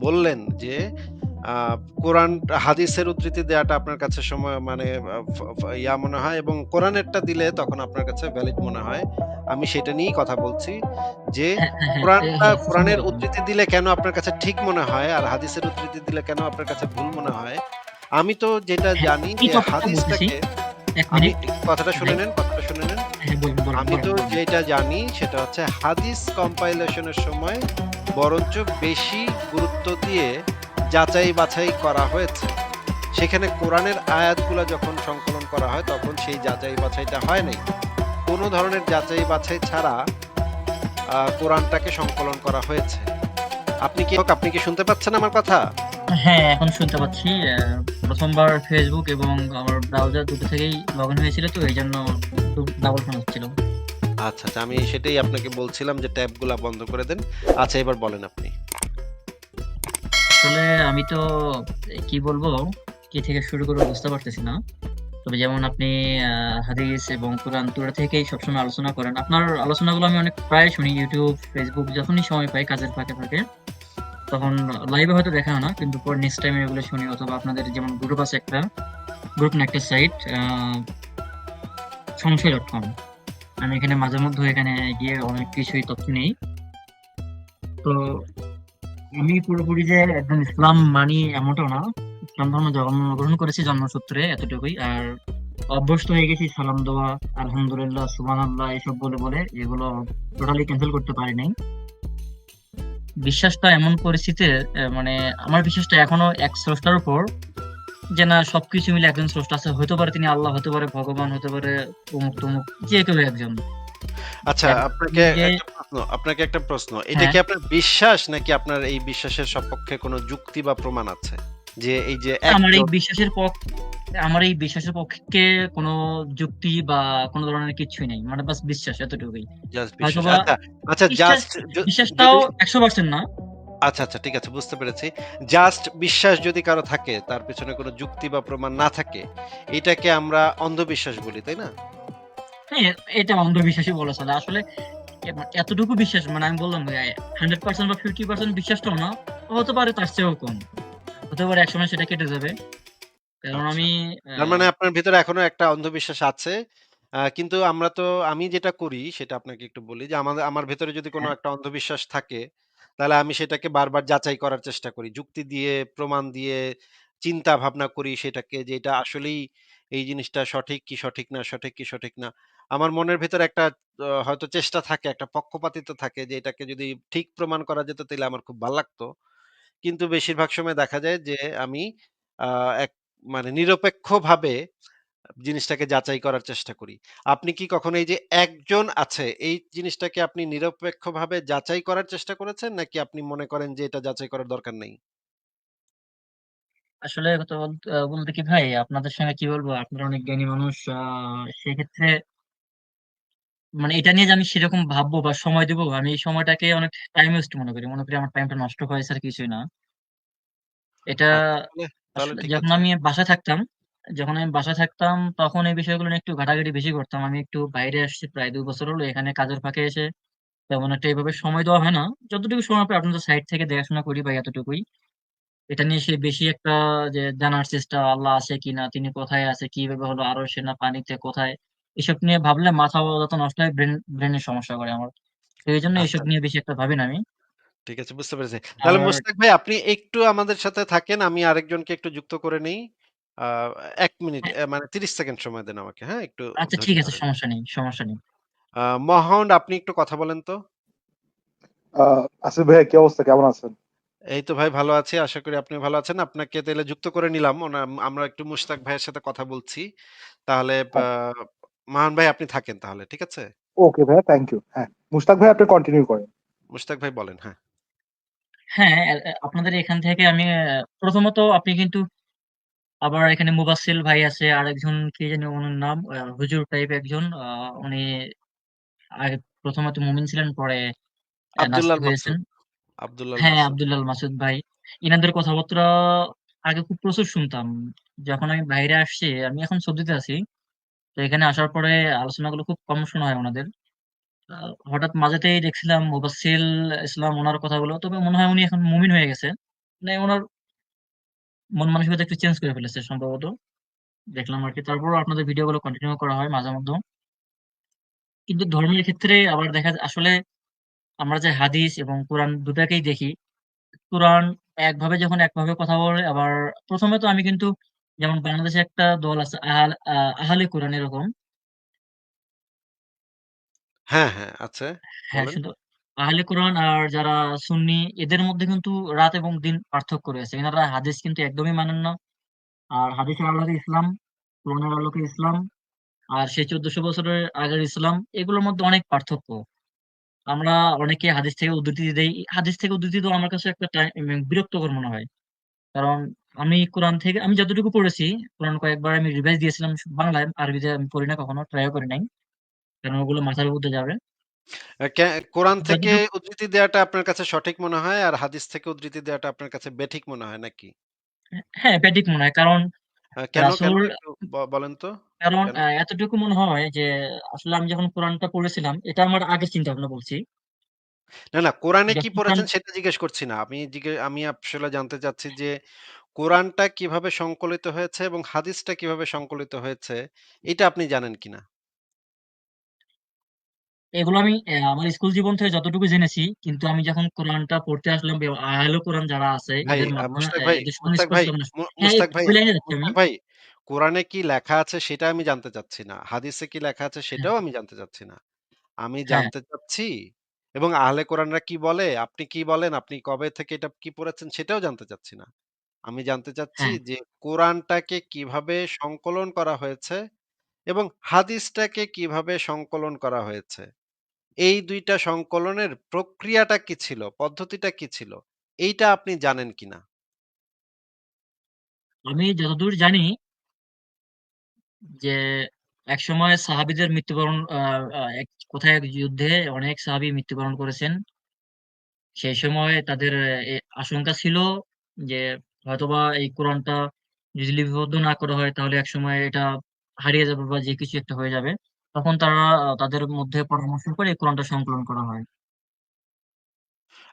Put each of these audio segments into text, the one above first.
বললেন যে আ কোরআন হাদিসের উদ্ধৃতি দেওয়াটা আপনার কাছে সময় মানে আ ফ ফ ইয়া মনে হয় এবং কোরআনেরটা দিলে তখন আপনার কাছে ভ্যালিড মনে হয়। আমি সেটা নিয়েই কথা বলছি যে হ্যাঁ, হ্যাঁ, হ্যাঁ, হ্যাঁ, কোরআনের সম্ভবত। উদ্ধৃতি দিলে কেন আপনার কাছে ঠিক মনে হয় আর হাদিসের উদ্ধৃতি দিলে কেন আপনার কাছে ভুল মনে হয়? আমি তো যেটা হ্যাঁ, জানি এই যে টপিকটা বলতেছি। হাদিসটাকে ১ আমি মিনিট কথাটা শুনে ভাই। নেন, কথাটা শুনে নেন। হ্যাঁ, বলুন, বলুন, আমি বলুন, তো বলুন। যেটা জানি সেটা হচ্ছে হাদিস কম্পাইলেশন এর সময় বরঞ্চ বেশি গুরুত্ব দিয়ে যাচাই বাছাই করা হয়েছে। সেখানে কোরআনের আয়াতগুলা যখন সংকলন করা হয় তখন সেই যাচাই বাছাইটা হয় নাই। কোন ধরনের যাচাই বাছাই ছাড়া কোরআনটাকে সংকলন করা হয়েছে। আপনি কি শুনতে পাচ্ছেন আমার কথা? হ্যাঁ, এখন শুনতে পাচ্ছি। ১ম বার Facebook এবং আমার ব্রাউজার দুটো থেকেই লগইন হয়েছিল, তো এইজন্য একটু ডাবল শোনাচ্ছিল। আচ্ছা, আচ্ছা আমি সেটাই আপনাকে বলছিলাম যে ট্যাবগুলা বন্ধ করে দেন। আচ্ছা এবার বলেন আপনি। আসলে আমি তো কি বলবো, কি থেকে শুরু করব বুঝতে পারতেছি না। তবে যেমন আপনি আ হাদিস এবং কোরআন দুটো থেকেই সবসময় আলোচনা করেন। আপনার আলোচনাগুলো আমি অনেক প্রায় শুনি YouTube, Facebook যখনই সময় পাই কাজের ফাঁকে, ফাঁকে। তখন লাইভে হয়তো দেখা হয় না। কিন্তু পরে নেক্সট টাইম এগুলো শুনি, অথবা আপনাদের যেমন গ্রুপ আছে একটা, গ্রুপ না একটা সাইট সংশয়.com। আমি এখানে মাঝে মধ্যে এখানে গিয়ে অনেক কিছুই তথ্য নেই। তো আমি পুরোপুরি যে একদম ইসলাম মানি এমনটাও না। ইসলাম ধর্ম জন্মগ্রহণ করেছি জন্মসূত্রে এতটুকুই। আর অভ্যস্ত হয়ে গেছি সালাম দেওয়া, আলহামদুলিল্লাহ, সুবহানাল্লাহ এসব বলে, বলে এগুলো টোটালি ক্যানসেল করতে পারি নাই। বিশ্বাসটা এমন পরিস্থিতিতে মানে আমার বিশ্বাসটা এখনো এক স্রষ্টার উপর, যে না সবকিছু মিলে একজন স্রষ্টা আছে। হতে পারে তিনি আল্লাহ, হতে পারে ভগবান, হতে পারে অমুক তমুক, যে কেউ একজন। আচ্ছা এক আপনাকে যে একটা প্রশ্ন। এটা হ্যাঁ, কি আপনার বিশ্বাস নাকি আপনার এই বিশ্বাসের সপক্ষে কোনো যুক্তি বা প্রমাণ আছে? যে এই যে আমার এই একজন বিশ্বাসের আমার এই বিশ্বাসের পক্ষে কোনো যুক্তি বা কোনো ধরনের কিছুই নেই। মানে বাস বিশ্বাস এতটুকুই। জাস্ট বিশ্বাস। হয়তোবা আচ্ছা, আচ্ছা বিশ্বাস জাস্ট বিশ্বাসটাও যদি ১০০% না। আচ্ছা, আচ্ছা ঠিক আছে বুঝতে পেরেছি। জাস্ট বিশ্বাস যদি কারো থাকে তার পেছনে কোনো যুক্তি বা প্রমাণ না থাকে, এটাকে আমরা অন্ধবিশ্বাস বলি, তাই না? হ্যাঁ, এটা অন্ধবিশ্বাসই বলা চলে। আসলে এতটুকু বিশ্বাস, মানে আমি বললাম 100% বা 50% বিশ্বাসটাও না। হতে পারে তার চেয়েও কম। হতে পারে একসময় সেটা কেটে যাবে। কারণ আচ্ছা। আমি আ তার মানে আপনার ভেতরে এখনো একটা অন্ধবিশ্বাস আছে। কিন্তু আমি যেটা করি সেটা আপনাকে একটু বলি যে আমার ভেতরে যদি কোনো হ্যাঁ, একটা অন্ধবিশ্বাস থাকে, তাহলে আমি সেটাকে বারবার যাচাই করার চেষ্টা করি। যুক্তি দিয়ে, প্রমাণ দিয়ে চিন্তা ভাবনা করি সেটাকে যে এটা আসলেই এই জিনিসটা সঠিক কি সঠিক না, সঠিক কি সঠিক না। আমার মনের ভেতরে একটা হয়তো চেষ্টা থাকে, একটা পক্ষপাতিত্ব থাকে যে এটাকে যদি ঠিক প্রমাণ করা যেত তাইলে আমার খুব ভাল লাগতো। কিন্তু বেশিরভাগ সময় দেখা যায় যে আমি আ এক মানে নিরপেক্ষভাবে জিনিসটাকে যাচাই করার চেষ্টা করি। আপনি কি কখনো এই যে একজন আছে, এই জিনিসটাকে আপনি নিরপেক্ষভাবে যাচাই করার চেষ্টা করেছেন? নাকি আপনি মনে করেন যে এটা যাচাই করার দরকার নেই? আসলে কথা বলতে কি ভাই, আপনাদের সঙ্গে কি বলবো? আপনারা অনেক জ্ঞানী মানুষ। সেক্ষেত্রে মানে এটা নিয়ে যে আমি সেরকম ভাববো বা সময় দিব, আমি এই সময়টাকে অনেক টাইম ওয়েস্ট মনে করি। মনে করি আমার টাইমটা নষ্ট হয়েছে আর কিছুই না। এটা আচ্ছা তাহলে তাহলে আসলে ঠিক আছে। যখন আমি বাসায় থাকতাম তখন এই বিষয়গুলো নিয়ে একটু ঘাটাঘাটি বেশি করতাম। আমি একটু বাইরে আসছি প্রায় ২ বছর হলো। এখানে কাজের ফাঁকে এসে তেমন একটা এভাবে সময় দেওয়া হয় না। যতটুকু সময় পাই আপনাদের সাইড থেকে দেখাশোনা করি ভাই, এতটুকুই। এটা নিয়ে সে বেশি একটা যে জানার চেষ্টা, আল্লাহ আছে কিনা, তিনি কোথায় আছে, কিভাবে হলো, আরশে না পানিতে কোথায়? এসব নিয়ে ভাবলে মাথা যত নষ্ট হয়, ব্রেনের সমস্যা করে আমার। তো এইজন্য এসব আচ্ছা নিয়ে বেশি একটা ভাবি না আমি। ঠিক আছে বুঝতে পেরেছি। তাহলে আর মোশতাক ভাই আপনি একটু আমাদের সাথে থাকেন। আমি আরেকজনকে একটু যুক্ত করে নেই। আ ১ মিনিট হ্যাঁ, মানে ৩০ সেকেন্ড সময় দেন আমাকে, হ্যাঁ? একটু আচ্ছা ঠিক ধৈর্য আছে, ধরেন। সমস্যা নেই, সমস্যা নেই। মাহমুদ আপনি একটু কথা বলেন তো। আ আসিফ ভাইয়া কি অবস্থা? কেমন আছেন? এই তো ভাই ভালো আছি। আশা করি আপনিও ভালো আছেন। আপনাকে তাইলে যুক্ত করে নিলাম। আমরা একটু মুশতাক ভাইয়ের সাথে কথা বলছি। তাহলে মাহান ভাই আপনি থাকেন তাহলে। ঠিক আছে? ওকে ভাইয়া, থ্যাংক ইউ। হ্যাঁ, মুশতাক ভাই আপনি কন্টিনিউ করেন। মুশতাক ভাই বলেন। হ্যাঁ। হ্যাঁ, আপনাদের এখান থেকে আমি প্রথমত আপনি কিন্তু আবার এখানে মুবাসসিল ভাই আছে, আরেকজন কি জানি উনার নাম, হুজুর টাইপ একজন। উনি আগে প্রথমত মুমিন ছিলেন, পরে নাস্তিক আব্দুল্লাহ আল হয়েছেন। মাকসুদ, আব্দুল্লাহ আল হ্যাঁ, মাসুদ। আব্দুল্লাহ মাসুদ ভাই। ইনাদের কথাবার্তা আগে খুব প্রচুর শুনতাম। যখন আমি বাইরে আসছি, আমি এখন সৌদিতে আছি। তো এখানে আসার পরে আলোচনাগুলো খুব কম শোনা হয় উনাদের। হঠাৎ মাঝেতেই দেখছিলাম মুবাসসিল ইসলাম, উনার কথাগুলো। তবে মনে হয় উনি এখন মুমিন হয়ে গেছে। মানে ওনার মন মানসিকতা একটু চেঞ্জ করে ফেলেছে সম্ভবত, দেখলাম আরকি। তারপরও আপনাদের ভিডিওগুলো কন্টিনিউ করা হয় মাঝে মধ্যে। কিন্তু ধর্মের ক্ষেত্রে আবার দেখা যায় আসলে আমরা যে হাদিস এবং কোরআন দুটাকেই দেখি। কোরআন একভাবে যখন একভাবে কথা বলে, আবার ১ম এ তো আমি কিন্তু যেমন বাংলাদেশে একটা দল আছে আহলে কোরআন এরকম। হ্যাঁ, হ্যাঁ, আছে। হ্যাঁ, বলেন। শুধু আহলে কোরআন আর যারা সুন্নি এদের মধ্যে কিন্তু রাত এবং দিন পার্থক্য রয়েছে। এনারা হাদিস কিন্তু একদমই মানেন না। আর হাদিসের আলোকে ইসলাম, কোরআনের আলোকে ইসলাম, আর সেই ১৪০০ বছরের আগের ইসলাম, এগুলোর মধ্যে অনেক পার্থক্য। আমরা অনেকে হাদিস থেকে উদ্ধৃতি দেই। হাদিস থেকে উদ্ধৃতি দেওয়া আমার কাছে একটা বিরক্তকর মনে হয়। কারণ আমি কোরআন থেকে আমি যতটুকু পড়েছি, কোরআন কয়েকবার আমি রিভাইজ দিয়েছিলাম বাংলায়, আরবিতে আমি পড়ি না কখনো, ট্রাইও করি নাই। কারণ ওগুলো মাথার মধ্যে যাবে। আ কে কোরআন থেকে যতটুক উদ্ধৃতি দেওয়াটা আপনার কাছে সঠিক মনে হয় আর হাদিস থেকে উদ্ধৃতি দেওয়াটা আপনার কাছে বেঠিক মনে হয় নাকি? হ্যাঁ, ব্যাটিক মনে হয়। কারণ কেন রাসূল একটু বলেন তো? কারণ কেন? এতটুকু মনে হয় যে আসলে আমি যখন কোরআনটা পড়েছিলাম, এটা আমার আগের চিন্তা ভাবনা বলছি। না, না, কোরআনে কি যখন কোরআন পড়েছেন সেটা জিজ্ঞেস করছি না। আমি আসলে জানতে চাচ্ছি যে কোরআনটা কিভাবে সংকলিত হয়েছে এবং হাদিসটা কিভাবে সংকলিত হয়েছে এটা আপনি জানেন কিনা? এগুলো আমি আমার স্কুল জীবন থেকে যতটুকু জেনেছি, কিন্তু আমি যখন কোরআনটা পড়তে আসলাম আহলে কোরআন যারা আছে ভাই এদের মাধ্যমে মুশতাক ভাই, এদের মুশতাক ভাই, সংস্পর্শে আমরা হ্যাঁ, মুশতাক একটু ভাই, ওই লাইনে যাচ্ছি আমি। মুশতাক ভাই, কোরআনে কি লেখা আছে সেটা আমি জানতে চাচ্ছি না। হাদিসে কি লেখা আছে হ্যাঁ, সেটাও আমি জানতে চাচ্ছি না। আমি হ্যাঁ, জানতে চাচ্ছি এবং আহলে কোরআনরা কি বলে, আপনি কি বলেন, আপনি কবে থেকে এটা কি পড়েছেন সেটাও জানতে চাচ্ছি না। আমি জানতে চাচ্ছি হ্যাঁ। যে কোরআনটাকে কিভাবে সংকলন করা হয়েছে এবং হাদিসটাকে কিভাবে সংকলন করা হয়েছে। এই ২ টা সংকলনের প্রক্রিয়াটা কি ছিল? পদ্ধতিটা কি ছিল? এইটা আপনি জানেন কিনা? আমি যতদূর জানি যে একসময় সাহাবীদের মৃত্যুবরণ আ আ এক কোথায় এক যুদ্ধে অনেক সাহাবী মৃত্যুবরণ করেছেন। সেই সময় তাদের আশঙ্কা ছিল যে হয়তোবা এই কোরআনটা যদি লিপিবদ্ধ না করা হয় তাহলে একসময় এটা হারিয়ে যাবে বা যে কিছু একটা হয়ে যাবে। তখন তারা তাদের মধ্যে পরামর্শ করে এই কোরআনটা সংকলন করা হয়।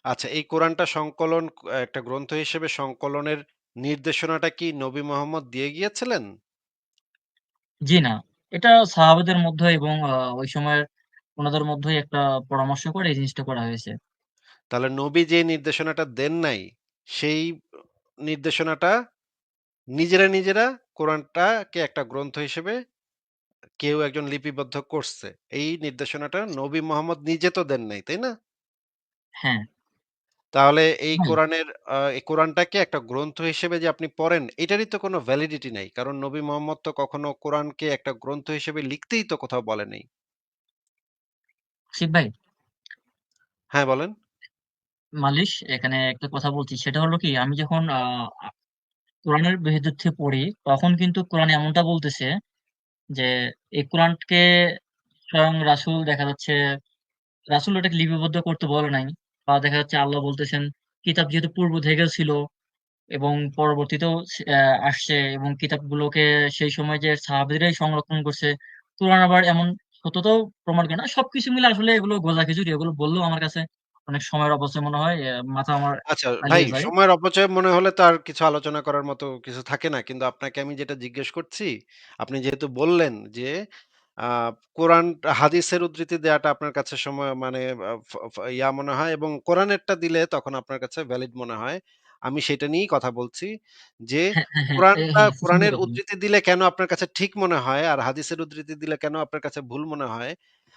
আচ্ছা, এই কোরআনটা সংকলন একটা গ্রন্থ হিসেবে সংকলনের নির্দেশনাটা কি নবী মোহাম্মদ দিয়ে গিয়েছিলেন? জি না। এটা সাহাবাদের মধ্যে এবং ওই সময়ের উনাদের মধ্যেই একটা পরামর্শ করে এই জিনিসটা করা হয়েছে। তাহলে নবী যে নির্দেশনাটা দেন নাই, সেই নির্দেশনাটা নিজেরা কোরআনটাকে একটা গ্রন্থ হিসেবে কেউ একজন লিপিবদ্ধ করছে। এই নির্দেশনাটা নবী মোহাম্মদ নিজে তো দেন নাই, তাই না? হ্যাঁ, তাহলে ভাই এই কোরআনটাকে একটা গ্রন্থ হিসেবে যে আপনি পড়েন, এটারই তো কোনো ভ্যালিডিটি নাই। কারণ নবী মোহাম্মদ তো কখনো কোরআনকে একটা গ্রন্থ হিসেবে লিখতেই তো কোথাও বলে নাই। আসিফ ভাই, হ্যাঁ, বলেন। মালিশ এখানে একটা কথা বলছি। সেটা হলো কি আমি যখন আ কোরআনের বিরুদ্ধে পড়ি তখন কিন্তু কোরআন এমনটা বলতেছে যে এই কোরআনকে স্বয়ং রাসূল দেখা যাচ্ছে রাসূল এটাকে লিপিবদ্ধ করতে বলে নাই। বা দেখা যাচ্ছে আল্লাহ বলতেছেন কিতাব যেহেতু পূর্ব থেকেও ছিল এবং পরবর্তীতেও আসছে এবং কিতাবগুলোকে সেই সময় যে সাহাবীরাই সংরক্ষণ করছে। কোরআন আবার এমন সত্যতাও প্রমাণ করে না। সবকিছু মিলে আসলে এগুলো গোঁজাখিচুড়ি। এগুলো বললেও আমার কাছে অনেক সময়ের অপচয় মনে হয়। মাথা আমার আচ্ছা ভাই, হারিয়ে যায়। সময়ের অপচয় মনে হলে তো আর কিছু আলোচনা করার মতো কিছু থাকে না। কিন্তু আপনাকে আমি যেটা জিজ্ঞেস করছি, আপনি যেহেতু বললেন যে আ কোরআন হাদিসের উদ্ধৃতি দেওয়াটা আপনার কাছে সময় মানে আ ফ ফ ইয়া মনে হয় এবং কোরআনেরটা দিলে তখন আপনার কাছে ভ্যালিড মনে হয়। আমি সেটা নিয়েই কথা বলছি যে হ্যাঁ, হ্যাঁ, হ্যাঁ। হ্যাঁ, সুন্দর কোরআনের কথা। উদ্ধৃতি দিলে কেন আপনার কাছে ঠিক মনে হয় আর হাদিসের উদ্ধৃতি দিলে কেন আপনার কাছে ভুল মনে হয়?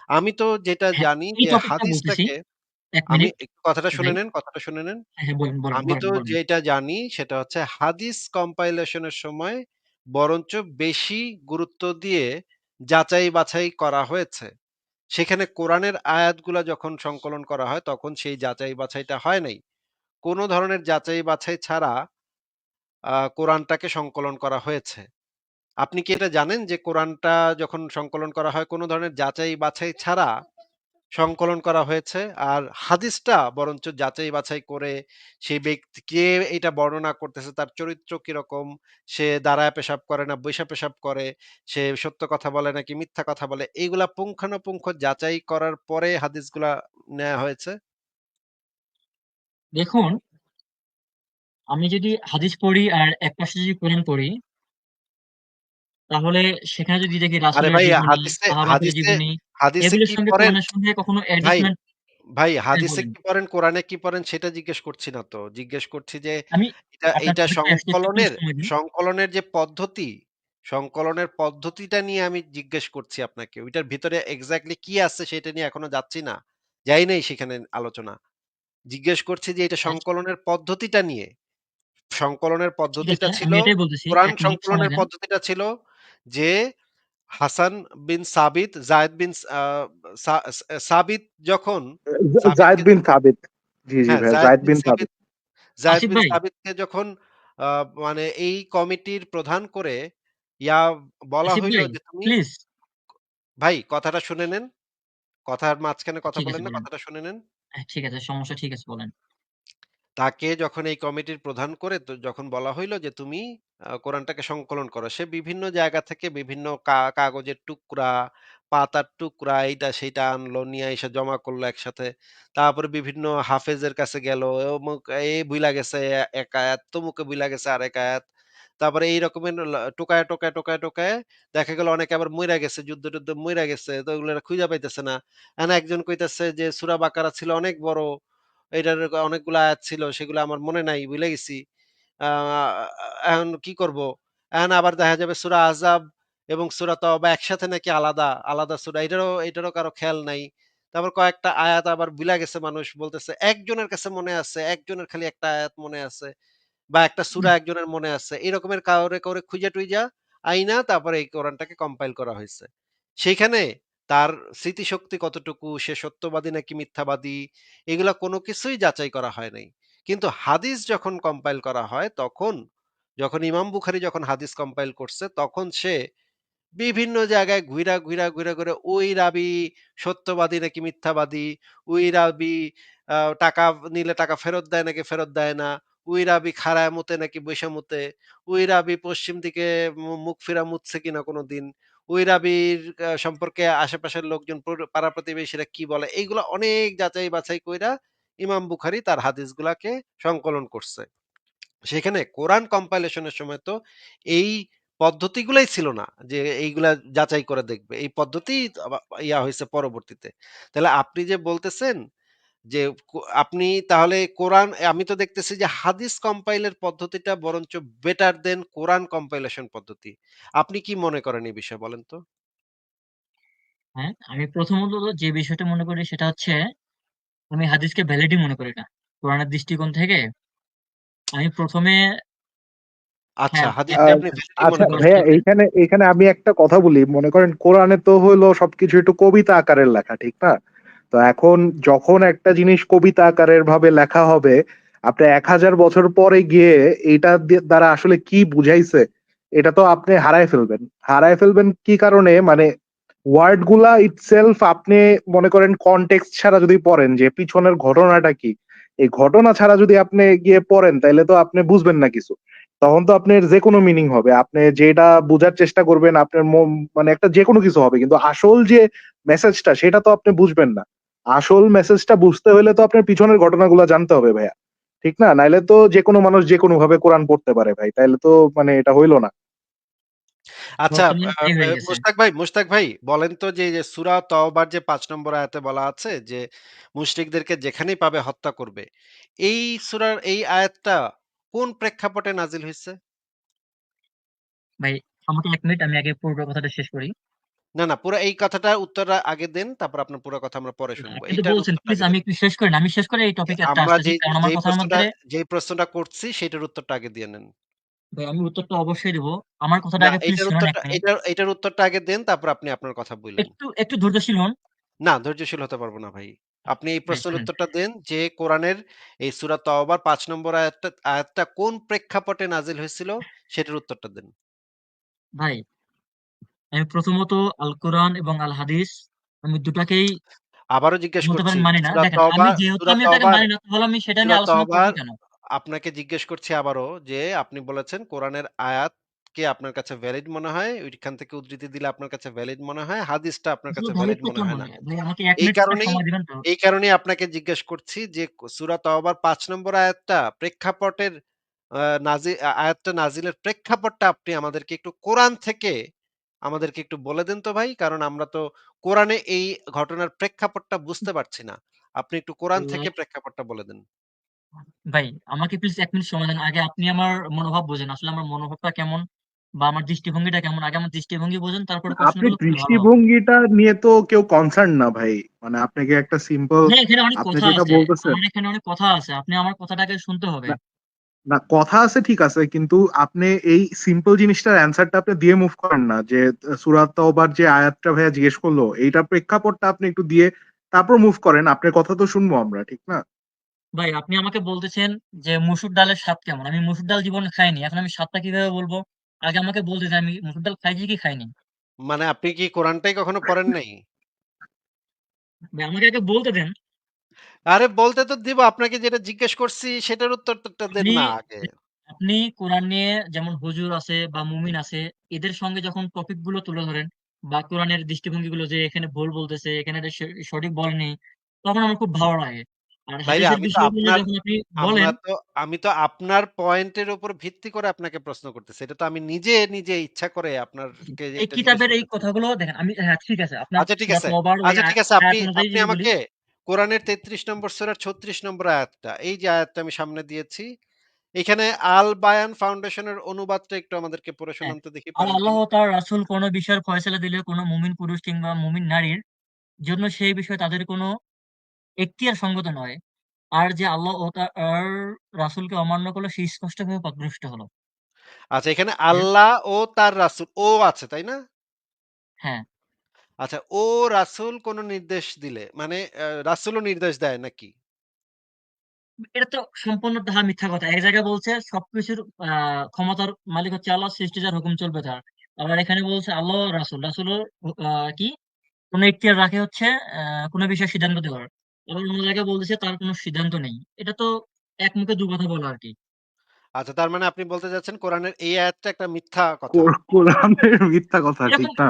আমি তো যেটা হ্যাঁ, জানি এই যে টপিকটা বলতেছি। হাদিসটাকে ১ আমি মিনিট একটু কথাটা শুনে ভাই। নেন, কথাটা শুনে নেন। হ্যাঁ, হ্যাঁ, বলেন, বলেন, আমি বলেন, তো বলেন। যেটা জানি সেটা হচ্ছে হাদিস কম্পাইলেশন এর সময় বরঞ্চ বেশি গুরুত্ব দিয়ে যাচাই বাছাই করা হয়েছে। সেখানে কোরআনের আয়াতগুলা যখন সংকলন করা হয় তখন সেই যাচাই বাছাইটা হয় নাই। কোন ধরনের যাচাই বাছাই ছাড়া কোরআনটাকে সংকলন করা হয়েছে। আপনি কি এটা জানেন যে কোরআনটা যখন সংকলন করা হয় কোন ধরনের যাচাই বাছাই ছাড়া সংকলন করা হয়েছে। আর হাদিসটা বরঞ্চ যাচাই বাছাই করে সেই ব্যক্তি কে এটা বর্ণনা করতেছে তার চরিত্র কিরকম, সে দাঁড়ায় পেশাব করে না বইসা পেশাব করে, সে সত্য কথা বলে নাকি মিথ্যা কথা বলে, এইগুলা পুঙ্খানুপুঙ্খ যাচাই করার পরে হাদিসগুলা নেয়া হয়েছে। দেখুন, আমি যদি হাদিস পড়ি আর এক পাশে যদি কোরআন পড়ি, তাহলে সেখানে যদি দেখি আরে রাসূলের ভাই জীবনী, হাদিসে সাহাবাদের হাদিসে জীবনী, হাদিসে এগুলোর কি সঙ্গে পড়েন? কোরআনের সঙ্গে কখনো ভাই অ্যাডজাস্টমেন্ট। ভাই হ্যাঁ, হাদিসে বলেন। কি পড়েন, কোরআনে কি পড়েন সেটা জিজ্ঞেস করছি না তো। জিজ্ঞেস করছি যে আমি এটা আপনার এইটা টপিকটা আসতে একটু প্লিজ সময় দিন। সংকলনের যে পদ্ধতি, সংকলনের পদ্ধতিটা নিয়ে আমি জিজ্ঞেস করছি আপনাকে। ওইটার ভিতরে এক্সাক্টলি কি আছে সেটা নিয়ে এখনো যাচ্ছি না। যাই নাই সেখানে আলোচনা। জিজ্ঞেস করছি যে এটা আচ্ছা, সংকলনের পদ্ধতিটা নিয়ে। সংকলনের ঠিক পদ্ধতিটা আছে। ছিল, আমি এটাই বলতেছি। কোরআন ১ মিনিট সময় সংকলনের দেন। পদ্ধতিটা ছিল যে হাসান বিন সাবিত, যায়েদ বিন সা সাবিত যখন জায়েদ সাবিতকে বিন সাবিত। জি জি হ্যাঁ, ভাইয়া, যায়েদ জায়েদ বিন বিন সাবিত। সাবিত যায়েদ আসিফ বিন ভাই, সাবিতকে যখন আ মানে এই কমিটির প্রধান করে ইয়া বলা আসিফ হইল ভাই যে তুমি প্লিজ। ভাই কথাটা শুনে নেন। কথার মাঝখানে কথা ঠিক আছে বলেন না, বলেন। কথাটা শুনে নেন। হ্যাঁ, ঠিক আছে, সমস্যা ঠিক আছে, বলেন। তাকে যখন এই কমিটির প্রধান করে তো যখন বলা হইল যে তুমি কোরআনটাকে সংকলন করো। সে বিভিন্ন জায়গা থেকে বিভিন্ন কাগজের টুকরা, পাতার টুকরা এইটা সেইটা আনলো, নিয়ে এসে জমা করলো একসাথে। তারপরে বিভিন্ন হাফেজের কাছে গেল। অমুক এ ভুইলা গেছে এক আয়াত, তমুকে ভুইলা গেছে আরেক আয়াত। তারপরে এই রকমের টোকায়া দেখা গেল অনেকে আবার মইরা গেছে, যুদ্ধ-টুদ্ধ মইরা গেছে। তো ওগুলো খুঁজা পাইতেছে না। এখন একজন কইতেছে যে সূরা বাকারা ছিল অনেক বড়। এটার অনেকগুলা আয়াত ছিল সেগুলো আমার মনে নাই, ভুলে গেছি। আ এখন কি করব? এখন আবার দেখা যাবে সূরা আহজাব এবং সূরা তওবা একসাথে নাকি আলাদা, আলাদা সূরা। এটারও কারো খেয়াল নাই। তারপর কয়েকটা আয়াত আবার ভুলা গেছে, মানুষ বলতেছে একজনের কাছে মনে আছে, একজনের খালি একটা আয়াত মনে আছে বা একটা সূরা একজনের মনে আছে। এরকমের কাউরে খুঁজা-টুইজা আইনা তারপরে এই কোরআনটাকে কম্পাইল করা হইছে। সেইখানে তার স্মৃতিশক্তি কতটুকু, সে সত্যবাদী নাকি মিথ্যাবাদী, এগুলা কোনো কিছুই যাচাই করা হয় নাই। কিন্তু হাদিস যখন কম্পাইল করা হয় তখন, যখন ইমাম বুখারী যখন হাদিস কম্পাইল করছে তখন সে বিভিন্ন জায়গায় ঘুইরা ওই রাবী সত্যবাদী নাকি মিথ্যাবাদী, ওই রাবী টাকা নিলে টাকা ফেরত দেয় নাকি ফেরত দেয় না, ওই রাবী খাড়ায় মুতে নাকি বইসা মুতে, ওই রাবী পশ্চিম দিকে মুখ ফিরা মুতছে কিনা কোনোদিন, ওই রাবীর সম্পর্কে আশেপাশের লোকজন পাড়া প্রতিবেশীরা কি বলে, এইগুলা অনেক যাচাই বাছাই কইরা ইমাম বুখারী তার হাদিসগুলাকে সংকলন করছে। সেখানে কোরআন কম্পাইলেশন এর সময় তো এই পদ্ধতিগুলাই ছিল না যে এইগুলা যাচাই করে দেখবে। এই পদ্ধতি ইয়া হইছে পরবর্তীতে। তাহলে আপনি যে বলতেছেন যে আপনি তাহলে কোরআন, আমি তো দেখতেছি যে হাদিস কম্পাইলের পদ্ধতিটা বরঞ্চ বেটার দেন কোরআন কম্পাইলেশন পদ্ধতি। আপনি কি মনে করেন এই বিষয়ে বলেন তো? হ্যাঁ, আমি প্রথমত যে বিষয়টা মনে করি সেটা হচ্ছে, আমি হাদিসকে ভ্যালিডই মনে করি না। কোরআনের দৃষ্টিকোণ থেকে আমি ১ম এ, আচ্ছা, হ্যাঁ, হাদিসকে একটা আহ, আপনি ভ্যালিডি আচ্ছা মনে দশ করেন ভাইয়া, না? থেকে। এইখানে এইখানে আমি একটা কথা বলি। মনে করেন কোরআনে তো হলো সবকিছু একটু কবিতা আকারের লেখা, ঠিক না? তো এখন যখন একটা জিনিস কবিতা আকারের ভাবে লেখা হবে, আপনি ১,০০০ বছর পরে গিয়ে এটা দ্বারা আসলে কি বুঝাইছে, এটা তো আপনি হারায় ফেলবেন। হারায় ফেলবেন কি কারণে? মানে ওয়ার্ড গুলা ইটসেলফ আপনি মনে করেন কনটেক্সট ছাড়া যদি পড়েন যে পিছনের ঘটনাটা কি, এই ঘটনা ছাড়া যদি আপনি গিয়ে পড়েন তাহলে তো আপনি বুঝবেন না কিছু। তখন তো আপনার যে কোনো মিনিং হবে, আপনি যেটা বোঝার চেষ্টা করবেন আপনার মানে একটা যে কোনো কিছু হবে, কিন্তু আসল যে মেসেজটা সেটা তো আপনি বুঝবেন না। আসল মেসেজটা বুঝতে হলে তো আপনার পিছনের ঘটনাগুলো জানতে হবে ভাইয়া, ঠিক না? নাইলে তো যে কোনো মানুষ যে কোনো ভাবে কোরআন পড়তে পারে ভাই, তাইলে তো মানে এটা হইলো না। আচ্ছা, বর্তমান তাই হয়ে গেছে। মুশতাক ভাই বলেন তো যে এই যে সূরা তওবার যে ৫ নম্বর আয়াতে বলা আছে যে মুশরিকদেরকে যেখানেই পাবে হত্যা করবে। এই সূরার এই আয়াতটা কোন প্রেক্ষাপটে নাজিল হইছে? ভাই, আমাকে ১ মিনিট, আমি আগে পুরো কথাটা শেষ করি। না, পুরা এই কথাটার উত্তরটা আগে দেন, তারপর আপনার পুরা কথা আমরা পরে না, শুনবো। আপনি তো এইটার বলছেন উত্তরটা প্লিজ আগে আমি দেন। একটু শেষ করি না। আমি শেষ করে এই টপিকে একটা আমরা আসতেছি। কারণ আমার কথার মধ্যে, যেই প্রশ্নটা করছি সেটার উত্তরটা আগে দিয়ে নেন। ভাই আমি উত্তরটা অবশ্যই দিব। আমার কথাটা না, আগে প্লিজ শুনুন ১ মিনিট। এইটার উত্তরটা আগে দেন, তারপর আপনি আপনার কথা বইলেন। একটু ধৈর্যশীল হন। না, ধৈর্যশীল হতে পারব না ভাই। আপনি এই ভাই প্রশ্নের শুনেন। উত্তরটা দেন যে কোরআনের এই সূরা তওবার ৫ নম্বর আয়াতটা কোন প্রেক্ষাপটে নাজিল হয়েছিল সেটার উত্তরটা দেন। ভাই, আমি প্রথমত আল কোরআন এবং আল হাদিস, আমি দুটাকেই আবারও জিজ্ঞেস বলতে করছি পারেন মানি না। দেখেন, আমি যেহেতু আমি ওটাকে মানি না, তাহলে আমি সেটা সূরা নিয়ে আলোচনা করব তওবার কেন? আপনাকে জিজ্ঞেস করছি আবারও যে আপনি বলেছেন কোরআনের আয়াতকে আপনার কাছে ভ্যালিড মনে হয়, ওইখান থেকে উদ্ধৃতি দিলে আপনার কাছে ভ্যালিড মনে হয়, হাদিসটা আপনার আসলে কাছে ভ্যালিড ভ্যালিডটা মনে কেন হয় না। নয়? ভাই আমাকে ১ এই মিনিট কারণেই সময় দিবেন তো? আপনাকে জিজ্ঞেস করছি যে সূরা তওবার ৫ নম্বর আয়াতটা প্রেক্ষাপটের আয়াতটা নাজিলের প্রেক্ষাপটটা আপনি আমাদেরকে একটু কোরআন থেকে আমাদেরকে একটু বলে দেন তো ভাই। কারণ আমরা তো কোরআনে এই ঘটনার প্রেক্ষাপটটা বুঝতে পারছি না। আপনি একটু কোরআন থেকে তো প্রেক্ষাপটটা বলে দেন। ভাই আমাকে প্লিজ 1 মিনিট সময় দেন। আগে আপনি আমার মনোভাব বোঝেন। আসলে আমার মনোভাবটা কেমন বা আমার দৃষ্টিভঙ্গিটা কেমন। আগে আমার দৃষ্টিভঙ্গি বোঝেন, তারপরে আপনি প্রশ্নগুলো করলে ভালো হবে। দৃষ্টিভঙ্গিটা নিয়ে তো কেউ কনসার্ন না ভাই, মানে আপনাকে একটা সিম্পল, হ্যাঁ, এখানে অনেক আপনি কথা যেটা আছে। বলতেছেন, আমার এখানে অনেক কথা আছে। আপনি আমার কথাটাকে শুনতে হবে। না না, কথা আছে ঠিক আছে, কিন্তু আপনি এই সিম্পল জিনিসটার অ্যান্সারটা আপনি দিয়ে মুভ করেন না, যে সূরা তাওবার যে আয়াতটা ভাইয়া জিজ্ঞেস করলো এইটার প্রেক্ষাপটটা আপনি একটু দিয়ে তারপর মুভ করেন, আপনার কথা তো শুনবো আমরা, ঠিক না? ভাই আপনি আমাকে বলতেছেন যে মসুর ডালের স্বাদ কেমন। আমি মসুর ডাল জীবনে খাইনি, এখন আমি স্বাদটা কিভাবে বলবো? আগে আমাকে বলতে দেন আমি মসুর ডাল খাইছি কি খাইনি। মানে আপনি কি কোরআনটাই কখনো পড়েন নাই? ভাই আমাকে আগে বলতে দেন। আরে বলতে তো দিব, আপনাকে যেটা জিজ্ঞেস করছি সেটার উত্তরটা দেন আপনি না আগে। আপনি কোরআন নিয়ে যেমন হুজুর আছে বা মুমিন আছে, এদের সঙ্গে যখন টপিক গুলো তুলে ধরেন বা কোরআনের দৃষ্টিভঙ্গিগুলো যে এখানে ভুল বলতেছে, এখানে এটা সঠিক বলেনি, তখন আমার খুব ভালো লাগে। আর ভাইরে হাদিসের আমি তো বিষয়গুলো আপনার যখন আপনি বলেন, আমরা তো আমি তো আপনার পয়েন্টের উপর ভিত্তি করে আপনাকে প্রশ্ন করতেছি। এটা তো আমি নিজে ইচ্ছা করে আপনারকে এই এটা জিজ্ঞেস কিতাবের এই করতেছি না। কথাগুলো দেখেন। আমি হ্যাঁ ঠিক আছে, আপনার আচ্ছা ঠিক সূরা আছে। তওবার ওই আচ্ছা ঠিক আছে। আপনি আয়াত অনুযায়ী আপনি যদি বলি, আমাকে কোরআনের ৩৩ নম্বর সূরার ৩৬ নম্বর আয়াতটা, এই যে আয়াতটা আমি সামনে দিয়েছি, এখানে আল বায়ান ফাউন্ডেশনের অনুবাদটা একটু আমাদেরকে পড়ে হ্যাঁ, শোনান তো দেখি, আর পারেন আল্লাহ কিনা? তার রাসূল কোন বিষয়ের ফয়সালা দিলে কোন মুমিন পুরুষ কিংবা মুমিন নারীর জন্য সেই বিষয়ে তাদের কোনো এখতিয়ার সঙ্গত নয়। আর যে আল্লাহ ও তার রাসূলকে অমান্য করলো সে স্পষ্টভাবে পথভ্রষ্ট হলো। আচ্ছা এখানে এর আল্লাহ ও তার রাসূল ও আছে, তাই না? হ্যাঁ, আচ্ছা ও রাসূল কোন নির্দেশ দিলে মানে রাসূলও নির্দেশ দেয় নাকি? এটা তো সম্পূর্ণ তাহা মিথ্যা কথা। এক জায়গায় বলছে সবকিছুর আ ক্ষমতার মালিক হচ্ছে আল্লাহ, সৃষ্টি যার হুকুম চলবে তার। আবার এখানে বলছে আল্লাহ ও রাসূল। রাসূলও কি কোন এখতিয়ার রাখে হচ্ছে কোন বিষয়ে সিদ্ধান্ত দেওয়ার। আবার অন্য জায়গায় বলতেছে তার কোন সিদ্ধান্ত নেই। এটা তো এক মুখে দু কথা বলা আরকি। আচ্ছা তার মানে আপনি বলতে চাচ্ছেন কোরআনের এই আয়াতটা একটা মিথ্যা কথা। কোরআনের মিথ্যা কথা, ঠিক এরকম না?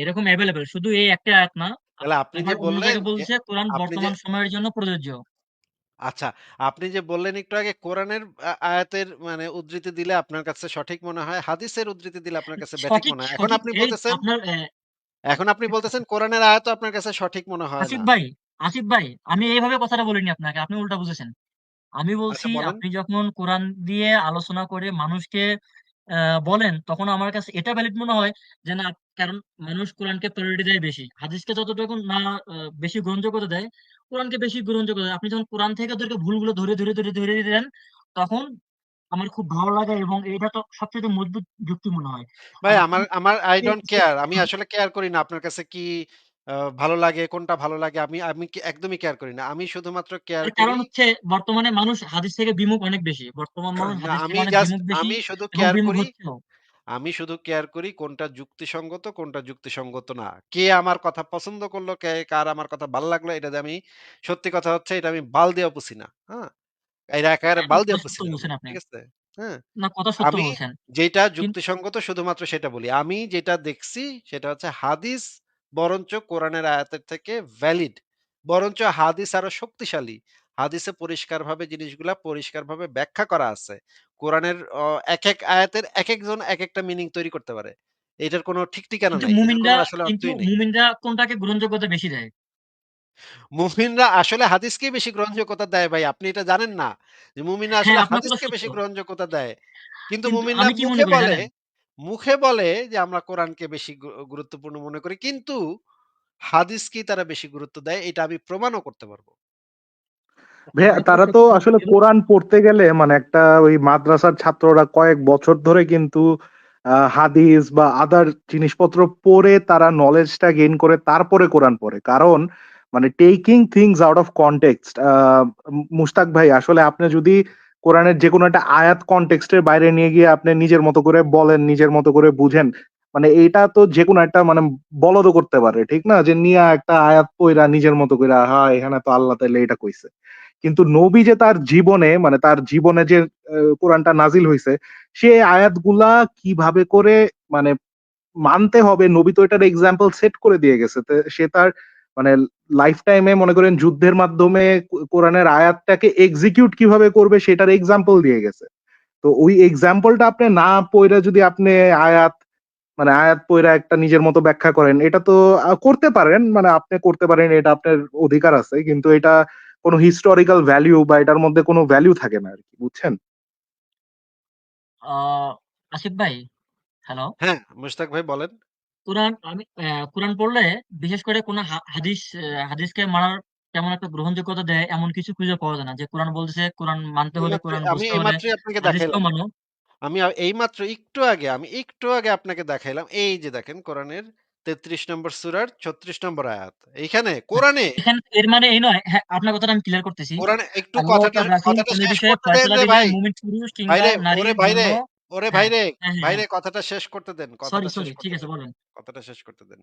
এরকম এভেইলেবল শুধু এই একটা আয়াত না। তাহলে আপনি আবার যে অন্য বললেন জায়গায় যে বলছে কোরআন আপনি যে বর্তমান সময়ের জন্য প্রযোজ্য। আচ্ছা, আপনি যে বললেন একটু আগে কোরআনের আয়াতের মানে উদ্ধৃতি দিলে আপনার কাছে সঠিক মনে হয়, হাদিসের উদ্ধৃতি দিলে আপনার কাছে ব্যাঠিক সঠিক, মনে হয়। সঠিক এই আপনার এখন আপনি বলতেছেন কোরআনের আয়াতও আপনার কাছে সঠিক মনে হয় আসিফ না। ভাই, আসিফ ভাই, আমি এইভাবে কথাটা বলিনি আপনাকে। আপনি উল্টা বুঝেছেন। আমি আচ্ছা বলছি বলেন। আপনি যখন কোরআন দিয়ে আলোচনা করে মানুষকে আ বলেন, তখন আমার কাছে এটা ভ্যালিড মনে হয় যে না, কারণ মানুষ কোরআনকে প্রায়োরিটি দেয় বেশি। হাদিসকে যতটুকু না বেশি গ্রহণযোগ্যতা দেয়, কোরআনকে বেশি গ্রহণযোগ্যতা দেয়। আপনি যখন কোরআন থেকে ওদেরকে ভুলগুলো ধরে দেন, তখন আমার খুব ভালো লাগে এবং এটা তো সবচাইতে মজবুত যুক্তি মনে হয়। ভাই আর আমার আপনি আমার I যে don't যে care। আমি আসলে কেয়ার করি না আপনার কাছে কি ভালো লাগে, কোনটা ভালো লাগে। আমি আমি কি একদমই কেয়ার করি না। আমি শুধুমাত্র কেয়ার এর করি কারণ হচ্ছে বর্তমানে মানুষ হাদিস থেকে বিমুখ অনেক বেশি। বর্তমান মানুষ না হাদিস থেকে আমি অনেক জাস্ট বিমুখ বেশি আমি শুধু এবং কেয়ার বিমুখ করি হচ্ছেও। আমি শুধু কেয়ার করি কোনটা যুক্তিসঙ্গত, কোনটা যুক্তিসঙ্গত না। কে আমার কথা পছন্দ করলো, কার আমার কথা ভাল লাগলো, এটা দিয়ে আমি সত্যি কথা হচ্ছে এটা আমি বাল দিয়েও পুছি না। হ্যাঁ? এটা একেবারে হ্যাঁ, না বাল কথা দিয়েও পুছি সত্য না আমি। বলছেন আপনি। ঠিক আছে? হ্যাঁ? না কথা সত্য আমি বলছেন। যেটা কিন যুক্তিসঙ্গত শুধুমাত্র সেটা বলি। আমি যেটা দেখছি সেটা হচ্ছে হাদিস বরঞ্চ কোরআনের আয়াতের থেকে ভ্যালিড। বরঞ্চ হাদিস আরো শক্তিশালী। হাদিসে জিনিসগুলা পরিষ্কারভাবে ব্যাখ্যা করা আছে। কোরআনের একেক আয়াতের একেকজন একেকটা মিনিং তৈরি করতে পারে। এটার কোনো ঠিক ঠিকানা নাই। এটার কোনো আসলে অর্থই নেই। মুমিনরা কোনটাকে গ্রহণযোগ্যতা বেশি দেয়? মুমিনরা আসলে হাদিসকেই বেশি গ্রহণযোগ্যতা দেয় ভাই। আপনি এটা জানেন না? যে মুমিনরা হ্যাঁ, আসলে আপনার কথা হাদিসকে সত্য। বেশি গ্রহণযোগ্যতা দেয়। কিন্তু কিন্তু মুমিনরা আমি কি মনে করি জানেন? মুখে বলে যে আমরা কোরআনকে বেশি গুরুত্বপূর্ণ মনে করি। কিন্তু হাদিসকেই তারা বেশি গুরুত্ব দেয়। এটা আমি প্রমাণও করতে পারব। ভাইয়া আপনার কথা তারা তো সত্য আসলে এবং কোরআন পড়তে গেলে মানে একটা ওই মাদ্রাসার ছাত্ররা কয়েক বছর ধরে কিন্তু হাদিস বা আদার জিনিসপত্র পড়ে তারা নলেজটা গেইন করে তারপরে কোরআন পড়ে, কারণ মানে taking things out of context. Mushtaq ভাই, আসলে আপনি যদি কোরআনের যে কোনো একটা আয়াত কনটেক্সটের বাইরে নিয়ে গিয়ে আপনি নিজের মতো করে বলেন, নিজের মতো করে বুঝেন, মানে এটা তো যে কোনো একটা মানে বলদও করতে পারে, ঠিক না? যে নিয়া একটা আয়াত পইরা নিজের মতো করে, হ্যাঁ এখানে তো আল্লাহ তাইলে এটা কইছে। কিন্তু নবী যে তার জীবনে মানে তার জীবনে যে কোরআনটা নাজিল হইছে, সে আয়াতগুলা কিভাবে করে মানে মানতে হবে, নবী তো এটার এক্সাম্পল সেট করে দিয়ে গেছে। সে তার মানে লাইফ টাইমে মনে করেন যুদ্ধের মাধ্যমে কোরআনের আয়াতটাকে এক্সিকিউট কিভাবে করবে সেটার এক্সাম্পল দিয়ে গেছে। তো ওই এক্সাম্পলটা আপনি না পইরা যদি আপনি আয়াত মানে আয়াত পইরা একটা নিজের মতো ব্যাখ্যা করেন, এটা তো করতে পারেন। মানে আপনি করতে পারেন, এটা আপনার অধিকার আছে। কিন্তু এটা কোনো হিস্টোরিক্যাল ভ্যালু বা এটার মধ্যে কোনো ভ্যালু থাকে না আরকি। বুঝছেন? আ আসিফ ভাই, হ্যালো? হ্যাঁ, মুশতাক ভাই বলেন। কোরআন পড়লে বিশেষ করে কোন হাদিসকে মানার তেমন একটা গ্রহণযোগ্যতা দেয় এমন কিছু খুঁজে পাওয়া যায় না। যে কোরআন বলতেছে, কোরআন মানতে হলে, কোরআন আমি বুঝতে হলে এইমাত্রই আপনাকে হাদিসকেও দেখাইলাম। মানো। এইমাত্র আমি একটু আগে আপনাকে দেখাইলাম। এই যে দেখেন কোরআনের ৩৩ নম্বর সূরার ৩৬ নম্বর আয়াত। এইখানে হ্যাঁ, কোরআনে, এখানে এর মানে এই নয়, হ্যাঁ, আপনার কথাটা আমি ক্লিয়ার করতেছি। কোরআনে একটু আল্লাহ ও কথাটা তার রাসূল কথাটা কোন শেষ বিষয়ে করতে দেন ফয়সালা রে দিলে ভাই। মুমিন পুরুষ কিংবা ভাইরে, ওরে নারীর জন্য ভাইরে, ওরে হ্যাঁ, ভাইরে, হ্যাঁ, হ্যাঁ, হ্যাঁ। ভাইরে কথাটা শেষ করতে দেন, সরি, কথাটা শেষ সরি। ঠিক করতে আছে দেন, বলেন। কথাটা শেষ করতে দেন।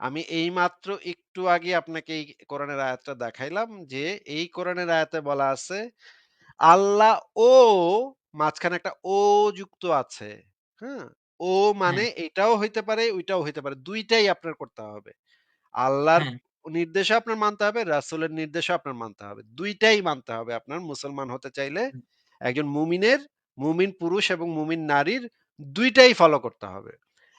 আমি এইমাত্র একটু আগে আপনাকে এই কোরআনের আয়াতটা দেখাইলাম যে এই কোরআনের আয়াতে বলা আছে আল্লাহ ও মাঝখানে একটা ও যুক্ত আছে। হ্যাঁ? ও মানে হ্যাঁ, এটাও হইতে পারে, ওইটাও হইতে পারে। ২ টাই আপনার করতে হবে। আল্লাহর হ্যাঁ, নির্দেশও আপনার মানতে হবে, রাসূলের নির্দেশও আপনার মানতে হবে। ২ টাই মানতে হবে আপনার মুসলমান হতে চাইলে। হুম, একজন মুমিন পুরুষ এবং মুমিন নারীর ২ টাই ফলো করতে হবে।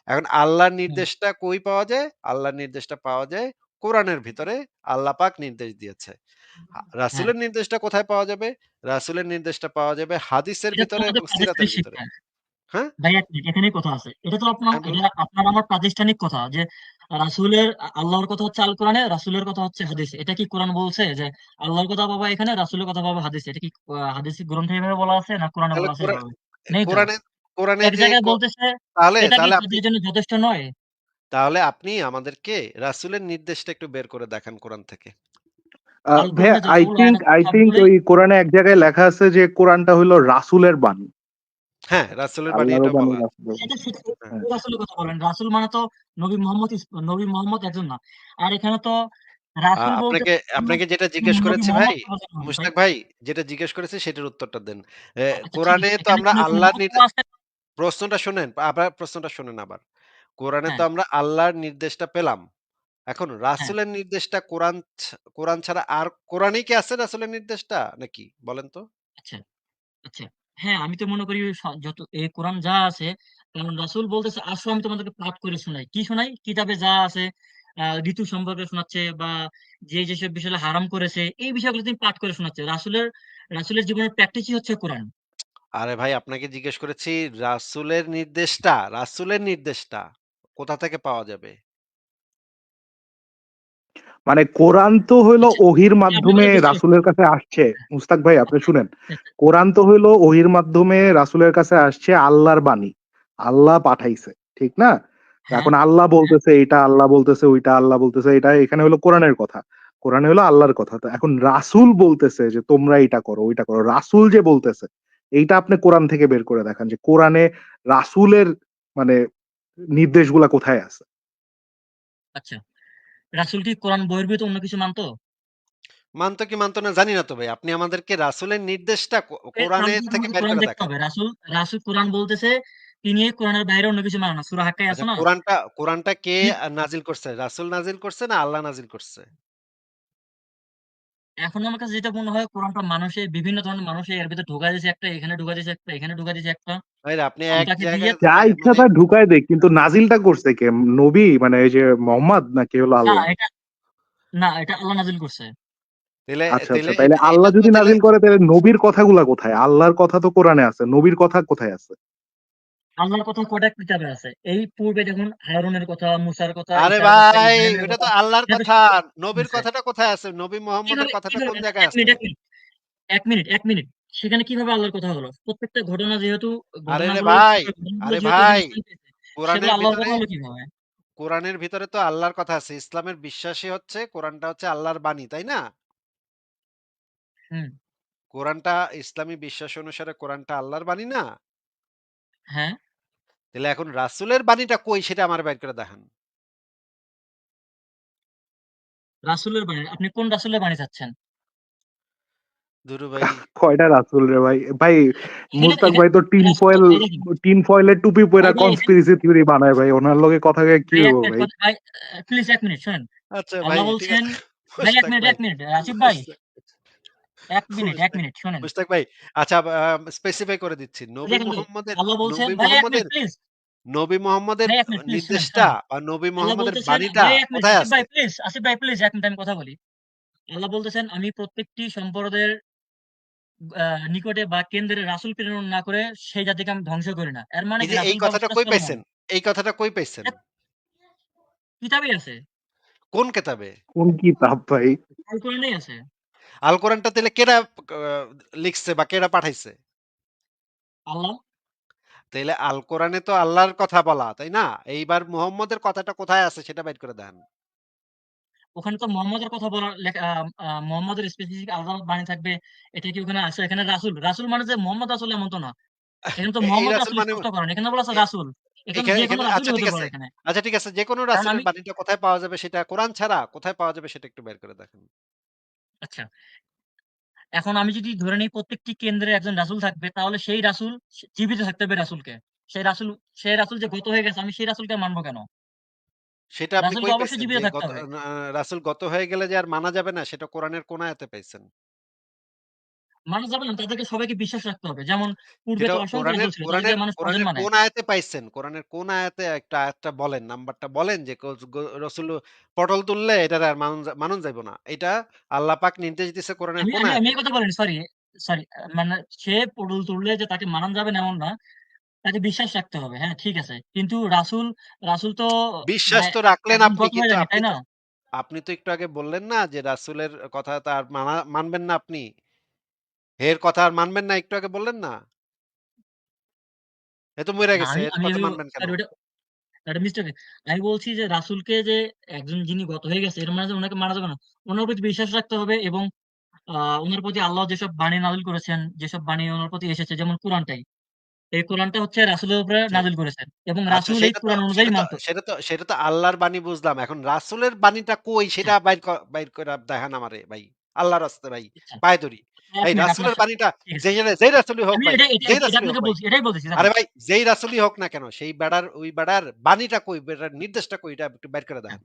এখন আল্লাহর হুম, নির্দেশটা কই পাওয়া যায়? আল্লাহর নির্দেশটা পাওয়া যায় কোরআনের ভিতরে। আল্লাহ পাক নির্দেশ দিয়েছে। হ্যাঁ। রাসূলের নির্দেশটা কোথায় পাওয়া যাবে? রাসূলের নির্দেশটা পাওয়া যাবে হাদিসের এটা তো ভিতরে আমাদের এবং সিরাতের প্রাতিষ্ঠানিক ভিতরে। শিক্ষা। হ্যাঁ? ভাই ১ মিনিট, এখানেই কথা আছে। এটা তো হ্যাঁ, বলুন। এটা আপনার আমার প্রাতিষ্ঠানিক কথা যে রাসূলের আল্লাহর কথা হচ্ছে আল কোরআনে, রাসূলের কথা হচ্ছে হাদিসে। এটা কি কোরআন বলছে যে আল্লাহর কথা পাবা এখানে, রাসূলের কথা পাবা হাদিসে? এটা কি হাদিসি গ্রন্থে এভাবে বলা আছে না কোরআনে তাহলে বলা আছে এভাবে? নেই তো। কোরআনে কোরআনে এক যে জায়গায় বলতেছে, তাহলে এটা কি তাহলে আপনি তাদের জন্য যথেষ্ট নয়? তাহলে আপনি আমাদেরকে রাসূলের নির্দেশটা একটু বের করে দেখান কোরআন থেকে। আল ভাইয়া কোরআনে যতগুলো আয়াত আছে আই থিংক সবগুলোই ওই কোরআনে এক জায়গায় লেখা আছে যে কোরআনটা হইলো রাসূলের বাণী। হ্যাঁ, রাসূলের বাণী আল্লাহরও এটা বাণী, বলা আছে। রাসূলের বাণী। সেটা হ্যাঁ। ওই রাসূলের কথা বলেন। রাসূল মানে তো নবী মোহাম্মদ একজন না। আর এখানে তো রাসূল বলতে আপনাকে আপনাকে যেটা জিজ্ঞেস নবী করেছি ভাই, মোহাম্মদকে বোঝানো হয় ভাই। মুশতাক ভাই যেটা জিজ্ঞেস করেছি সেটার উত্তরটা দেন। আচ্ছা ঠিক কোরআনে আছে। তো এখানে আমরা কি নবী আল্লাহর মোহাম্মদও আছে? প্রশ্নটা শোনেন, আবার প্রশ্নটা শোনেন আবার। কোরআনে তো হ্যাঁ, আমরা আল্লাহর নির্দেশটা পেলাম। এখন হ্যাঁ। রাসূলের নির্দেশটা কোরআন ছাড়া আর কোরআনেই কি আছে রাসূলের নির্দেশটা নাকি? বলেন তো? আচ্ছা, আচ্ছা। হ্যাঁ, আমি তো মনে করি যত এই কোরআন যা আছে, কারণ রাসূল বলতেছে, "আসো আমি তোমাদেরকে পাঠ করে শোনাই।" কি শোনাই? কিতাবে যা আছে ঋতু সম্পর্কে শোনাচ্ছে বা যেসব বিষয় হারাম করেছে, এই বিষয়গুলো তিনি পাঠ করে শোনাচ্ছে। রাসূলের জীবনের প্র্যাকটিসই হচ্ছে কোরআন। আরে ভাই আপনাকে জিজ্ঞেস করেছি রাসূলের নির্দেশটা কোথা থেকে পাওয়া যাবে? মানে কোরআন তো হইলো আচ্ছা, ওহির আমি মাধ্যমে আপনাকে বুঝতে রাসূলের কাছে আসছে। মুস্তাক ভাই আপনি শুনেন। আচ্ছা, কোরআন তো হইলো ওহির মাধ্যমে রাসূলের কাছে আসছে, আল্লাহর বাণী। আল্লাহ পাঠাইছে। ঠিক না? তো হ্যাঁ, এখন আল্লাহ হ্যাঁ, বলতেছে এইটা, আল্লাহ বলতেছে ওইটা, আল্লাহ বলতেছে এটা, এখানে হলো কোরআনের কথা। কোরআনে হলো আল্লাহর কথা। তো এখন রাসূল বলতেছে যে তোমরা এইটা করো, ওইটা করো। রাসূল যে বলতেছে, এইটা আপনি কোরআন থেকে বের করে দেখান যে কোরআনে রাসূলের মানে নির্দেশগুলা কোথায় আছে? আচ্ছা। রাসূল কি কোরআন বহির্ভূত অন্য কিছু মানতো? মানতো কি মানতো না জানি না তো ভাই। আপনি আমাদেরকে রাসূলের নির্দেশটা তাহলে কোরআনের তো থেকে আমাকে বের কোরআন করে দেখতে দেখান। হবে। রাসূল কোরআন বলতেছে, তিনি কোরআনের বাইরে অন্য কিছু মানে না। সূরা হাক্কায় আছে আচ্ছা না? কোরআনটা কে তিনি নাজিল করছে? রাসূল নাজিল করছে না আল্লাহ নাজিল করছে? এখন আমার কাছে যেটা মনে হয়, কোরআনটা বিভিন্ন ধরনের মানুষে এর ভিতরে ঢোকা দিয়েছে একটা, এখানে ঢোকা দিয়েছে একটা, এখানে ঢোকা দিয়েছে একটা। ভাইরা আপনি এক কোনটাকে দিয়ে জায়গায় যা মানে ইচ্ছা মানে তা ঢুকায় দেয়, কিন্তু নাজিলটা করছে কে? নবী মানে এই যে মোহাম্মদ নাকি হলো না আল্লাহ? এটা এটা আল্লাহ নাযিল করছে। তাইলে আচ্ছা আচ্ছা, তাইলে তাইলে এটা এটা আল্লাহ তো যদি তাইলে নাজিল করে তাহলে নবীর কথাগুলা কোথায়? আল্লাহর কথা তো কোরআনে আছে, নবীর কথা কোথায় আছে? আল্লাহর কথা কয়টা কিতাবে আছে। এই পূর্বে দেখুন হারুনের কথা, মুসার কথা, আরে ঈসার কথা, ভাই ইব্রাহিমের ওটা কথা, তো আল্লাহর এটা তো কথা। সব নবীর আছে। কথাটা কোথায় আছে? নবী মুহাম্মদের কথাটা কিভাবে কোন জায়গায় ১ আছে? Minute, ১ minute, ১ minute, ১ minute. সেখানে কিভাবে আল্লাহর কথা হলো? প্রত্যেকটা ঘটনা যেহেতু ঘটনাগুলো আরে যেহেতু এখানে ভাই স্থান পেয়েছে, সেগুলো কোরআনের আল্লাহর ভিতরে কথা হলো কিভাবে? কোরআনের ভিতরে তো আল্লাহর কথা আছে। ইসলামের বিশ্বাসই হচ্ছে কোরআনটা হচ্ছে আল্লাহর বাণী, তাই না? হুম, কোরআনটা ইসলামী বিশ্বাস অনুসারে কোরআনটা আল্লাহর বাণী না? হ্যাঁ। তাহলে এখন রাসূলের বাণীটা কই সেটা আমার বের করে দেখান। রাসূলের বাণী। আপনি কোন রাসূলের বাণী চাচ্ছেন? দুরু ভাই কয়টা রাসূল রে ভাই? ভাই এখানে মুস্তাক এখানে ভাই তো ভাই দেখেন, টিন ফয়েলের টুপি পইরা ভাই এখানে কনস্পিরেসি থিওরি বানায় ভাই। ওনার লগে কথা কয়ে কি ভাই ১ হইব মিনিট ভাই? ভাই প্লিজ ১ মিনিট শোনেন। আচ্ছা ভাই আল্লাহ ঠিক বলছেন, আছে। ভাই ১ মুশতাক মিনিট, ভাই ১ মিনিট। আসিফ ভাই, মুশতাক এক মিনিট শোনেন। মুশতাক ভাই, আচ্ছা স্পেসিফাই করে দিচ্ছি। দেখেন ভাই, আল্লাহ বলছেন, নবী ভাই ১ মিনিট মুহাম্মদের প্লিজ, নবী মুহাম্মদের ভাই ১ মিনিট প্লিজ নির্দেশটা শোনেন। বা নবী আল্লাহ মুহাম্মদের বলতেছেন, বাণীটা ভাই ১ মিনিট, কোথায় আছে? আসিফ ভাই প্লিজ ১ মিনিট আমি কথা বলি। আল্লাহ বলতেছেন, আমি প্রত্যেকটি সম্প্রদায়ের আ নিকটে বা কেন্দ্রে রাসূল প্রেরণ না করে সেই জাতিকে আমি ধ্বংস করি না। এর মানে এই কি যে এই রাসূল কথাটা ব্যবস্থাটা কই চলমান। পাইছেন? এই কথাটা কই পাইছেন? এটা কিতাবেই আছে, কোন কেতাবে? কোন কিতাব ভাই? আল কোরআনেই আছে। আল কোরআনটা তাইলে কেডা আ লিখছে বা কেডা পাঠাইছে? আল্লাহ, তাইলে আল কোরআনে তো আল্লাহর কথা বলা, তাই না? এইবার মুহাম্মদের কথাটা কোথায় আছে সেটা বাইর করে দেখান। ওখানে তো মুহাম্মদের কথা বলা লেখা মুহাম্মদের স্পেসিফিক আলাদা বাণী থাকবে। এটা কি ওখানে আছে? এখানে রাসূল মানে যে মুহাম্মদ রাসূল এমন তো না। এখানে তো এই মোহাম্মদ রাসূল রাসূল মানে স্পষ্ট করেন। এখানে বলা আছে এ রাসূল। এখানে এখানে যেকোনো এখানে আচ্ছা রাসূলই হতে ঠিক পারে আছে। এখানে। আচ্ছা ঠিক আছে। যেকোনো কারণ রাসূলের আমি বাণীটা কোথায় পাওয়া যাবে সেটা কোরআন ছাড়া কোথায় পাওয়া যাবে সেটা একটু বের করে দেখান। আচ্ছা, এখন আমি যদি ধরে নেই প্রত্যেকটি কেন্দ্রে একজন রাসূল থাকবে, তাহলে সেই রাসূল জীবিত থাকতে হবে রাসূলকে। সেই রাসূল সেই রাসূল যে গত হয়ে গেছে, আমি সেই রাসূলকে মানব কেন? সেটা আপনি রাসূলকে কই অবশ্যই পাইছেন জীবিত যে থাকতে হবে। রাসূল গত হয়ে গেলে যে আর মানা যাবে না সেটা কোরআনের কোন আয়াতে পাইছেন? মানা যাবে না, তাদেরকে সবাইকে বিশ্বাস রাখতে হবে। যেমন পূর্বে সেটা তো অসংখ্য রাসূল ছিল, তাদেরকে মানুষ কজন মানে? কোরআনের আয়াতে পাইছেন? কোরআনের কোন আয়াতে একটা আয়াতটা বলেন, নাম্বারটা বলেন যে রসুল পটল তুললে এটার আর মানুন যাইব না। এটা আল্লাহ পাক নির্দেশ দিছে কোরআনের আমি কোন আমি আমি আয়াতে? এই কথা বলিনি, সরি মানে সে পটল তুললে যে তাকে মানান যাবে না এমন না। তাকে বিশ্বাস রাখতে হবে। হ্যাঁ, ঠিক আছে। কিন্তু রাসূল তো বিশ্বাস মানে তো রাখলেন একদম আপনি গত হয়ে কিন্তু যায়নি, তাই না? আপনি তো একটু আগে বললেন না যে রাসূলের কথা তো আর মানবেন না আপনি। এর কথা আর মানবেন না একটু আগে বললেন না? এ তো মইরা না গেছে। আমি এর আমি কথা আমি মানবেন কেন? সরি ওটা মিস্টেক। আমি বলছি যে রাসূলকে যে একজন যিনি গত হয়ে গেছে এর মানে যে উনাকে মারা যাবে না। উনার প্রতি বিশ্বাস রাখতে হবে এবং আ উনার প্রতি আল্লাহ যেসব বাণী নাযিল করেছেন, যেসব বাণী উনার প্রতি এসেছে যেমন কোরআনটাই। এই কোরআনটা হচ্ছে রাসূলের উপরে আচ্ছা, নাযিল করেছেন এবং আচ্ছা রাসূল এই সেটা তো কোরআন অনুযায়ী সেটা তো মানত। সেটা তো সেটা তো আল্লাহর বাণী বুঝলাম। এখন রাসূলের বাণীটা কই আচ্ছা, সেটা বাইর কইরা দেখান আমারে ভাই। আল্লাহর রাস্তে ভাই। আচ্ছা। পায়ে ধরি। ১ এই মিনিট আপনার রাসূলের বাণীটা ঠিক আছে। যেই রাসূলই হোক আমি ভাই, এটা এটা যেই এটা এটা রাসূলই হোক আপনাকে ভাই। বলছি, এটাই বলতেছি দাঁড়ান। আরে ভাই যেই রাসূলই হোক না কেন সেই ওই বেড়ার বাণীটা কই, বেড়ার নির্দেশটা কই এটা একটু বাইর করে হ্যাঁ, দেখান।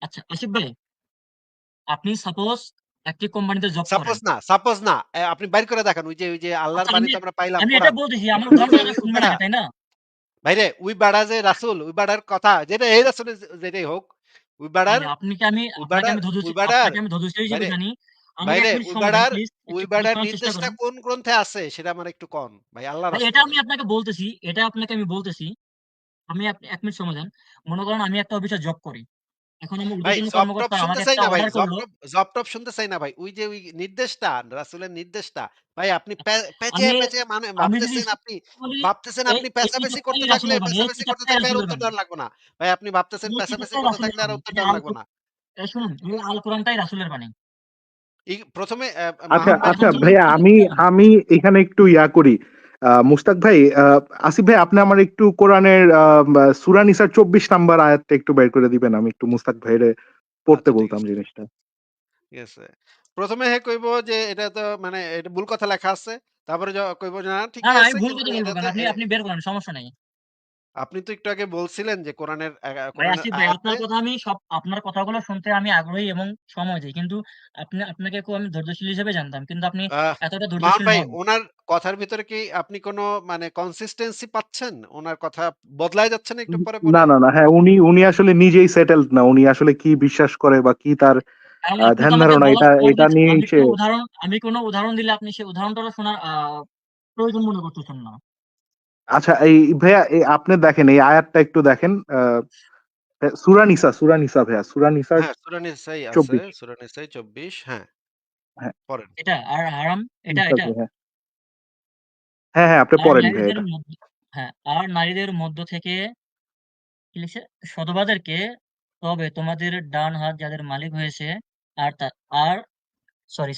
আচ্ছা আসিফ ভাই, আপনি সাপোজ একটি কোম্পানিতে জব করেন। সাপোজ না। আপনি বাইর করে দেখান। ওই যে আল্লাহর আচ্ছা বাণী আমি তো আমরা পাইলাম আমি এটা কোরআন। বলতেছি, আমার ওই যে উদাহরণটা তো ওই শুনবেন বেড়া আগে, তাই না? ভাইরে ওই বেড়া যে রাসূল ওই বেড়ার কথা যেটা এই রাসূলের যেটাই হোক ওই বেড়ার ভাই ওই বেড়ার ওই বেড়ার আপনাকে আমি ধৈর্যশীল হিসেবে ভাইরে জানি। আমাকে ভাইরে ১ মিনিট সময় দেন প্লিজ। ওই একটু বেড়ার শোনার চেষ্টা নির্দেশটা করেন। কোন গ্রন্থে আছে সেটা আমার একটু কন ভাই আল্লাহর ভাই রাস্তে এটা ভাই। আমি আপনাকে বলতেছি, এটা আপনাকে আমি বলতেছি। আমি ১ মিনিট সময় দেন। মনে করেন আমি একটা অফিসে জব করি। এখন আমার ভাই ঊর্ধ্বতন জব টপ কর্মকর্তা আমাকে শুনতে চাই একটা না ভাই অর্ডার করলো। জব টপ শুনতে চাই না ভাই ওই যে ওই নির্দেশটা রাসূলের নির্দেশটা ভাই আপনি আমি পেঁচে মানে আমি যদি বলি এই আপনি এই পেঁচাপেচি কিতাবটাই করতে থাকলে রাসূলের বাণী। এই পেঁচাপেচি করতে কিতাবটাই থাকলে আর রাসূলের উত্তর বাণী। দেওয়ার লাগবে না ভাই আপনি ভাবতেছেন এই পেঁচাপেচি কিতাবটাই করতে রাসূলের থাকলে আর বাণী। উত্তর এই দেওয়ার আল লাগবে কু না। এই শুনুন, এই আল কোরআনটাই রাসূলের বাণী। প্রথমে আচ্ছা মুহাম্মদ আচ্ছা এখন চলুন ভাইয়া, চলুন আমি চলুন। আমি এখানে একটু ইয়া করি। মুস্তাক ভাই, আসিফ ভাই, আপনি আমার একটু কোরআনের সূরা নিসার ২৪ নাম্বার আয়াতটা একটু বের করে দিবেন, আমি একটু মুস্তাক ভাইরে পড়তে আচ্ছা ঠিক বলতাম আছে জিনিসটা। ঠিক আছে প্রথমে হে কইব যে এটা তো মানে এটা ভুল কথা লেখা আছে তারপরে কইব যে না না, ঠিকই না আমি আছে ভুল কিন্তু কথা বলব কেন? এটাতে আপনি বের করেন, সমস্যা নাই। আপনি তো একটু আগে বলছিলেন যে ভাই কোরআনের আসিফ ভাই, আয়াতে আপনার কথাগুলো শুনতে আমি আগ্রহী এবং সময় দেই। কিন্তু আপনাকে আমি ধৈর্যশীল হিসেবে জানতাম। কিন্তু আপনি আহ এতটা মামুন ধৈর্যশীল ভাই নন। ওনার কথার ভিতরে কি আপনি কোনো মানে কনসিস্টেন্সি পাচ্ছেন ওনার কথা বদলায় যাচ্ছে না একটু পরে না পরে না না, হ্যাঁ, উনি উনি আসলে নিজেই সেটেলড না, উনি আসলে কি বিশ্বাস করে বা কি তার কারণ আপনি তো ধ্যান আমাকে ধারণা, বলার এটা পর এটা নিয়েই সে। আমি কোনো উদাহরণ দিলে আপনি সেই উদাহরণটা শোনার প্রয়োজন মনে করতেছেন না। আচ্ছা এই ভাইয়া, আপনি দেখেন এই আয়াতটা একটু দেখেন। সূরা নিসা ভাইয়া, সূরা নিসার হ্যাঁ সূরা নিসাই আছে ২৪। সূরা নিসাই ২৪ হ্যাঁ হ্যাঁ, পড়েন এটা আর হারাম এটা মুস্তাক এটা ভাই, হ্যাঁ হ্যাঁ হ্যাঁ, আপনি আর পড়েন ভাইয়া নারীদের এটা। মধ্য হ্যাঁ, আর নারীদের মধ্য থেকে কি লিখছে? সধবাদেরকে, তবে তোমাদের ডান হাত যাদের মালিক হয়েছে আর তা আর সরি